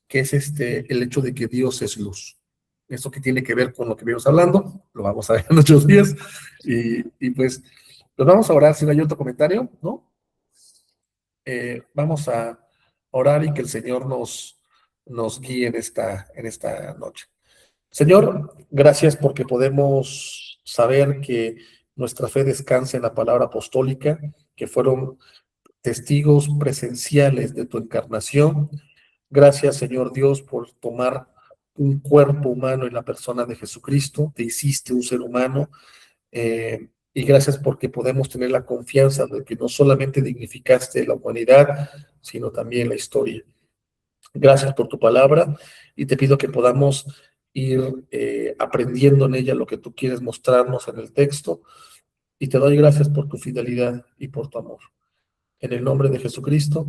[SPEAKER 1] que es el hecho de que Dios es luz. Eso que tiene que ver con lo que venimos hablando, lo vamos a ver en 8 días. Y pues vamos a orar, si no hay otro comentario, ¿no? Vamos a orar y que el Señor nos guíe en esta noche. Señor, gracias porque podemos saber que nuestra fe descansa en la palabra apostólica, que fueron testigos presenciales de tu encarnación. Gracias, Señor Dios, por tomar un cuerpo humano en la persona de Jesucristo. Te hiciste un ser humano, y gracias porque podemos tener la confianza de que no solamente dignificaste la humanidad, sino también la historia. Gracias por tu palabra, y te pido que podamos ir aprendiendo en ella lo que tú quieres mostrarnos en el texto, y te doy gracias por tu fidelidad y por tu amor. En el nombre de Jesucristo.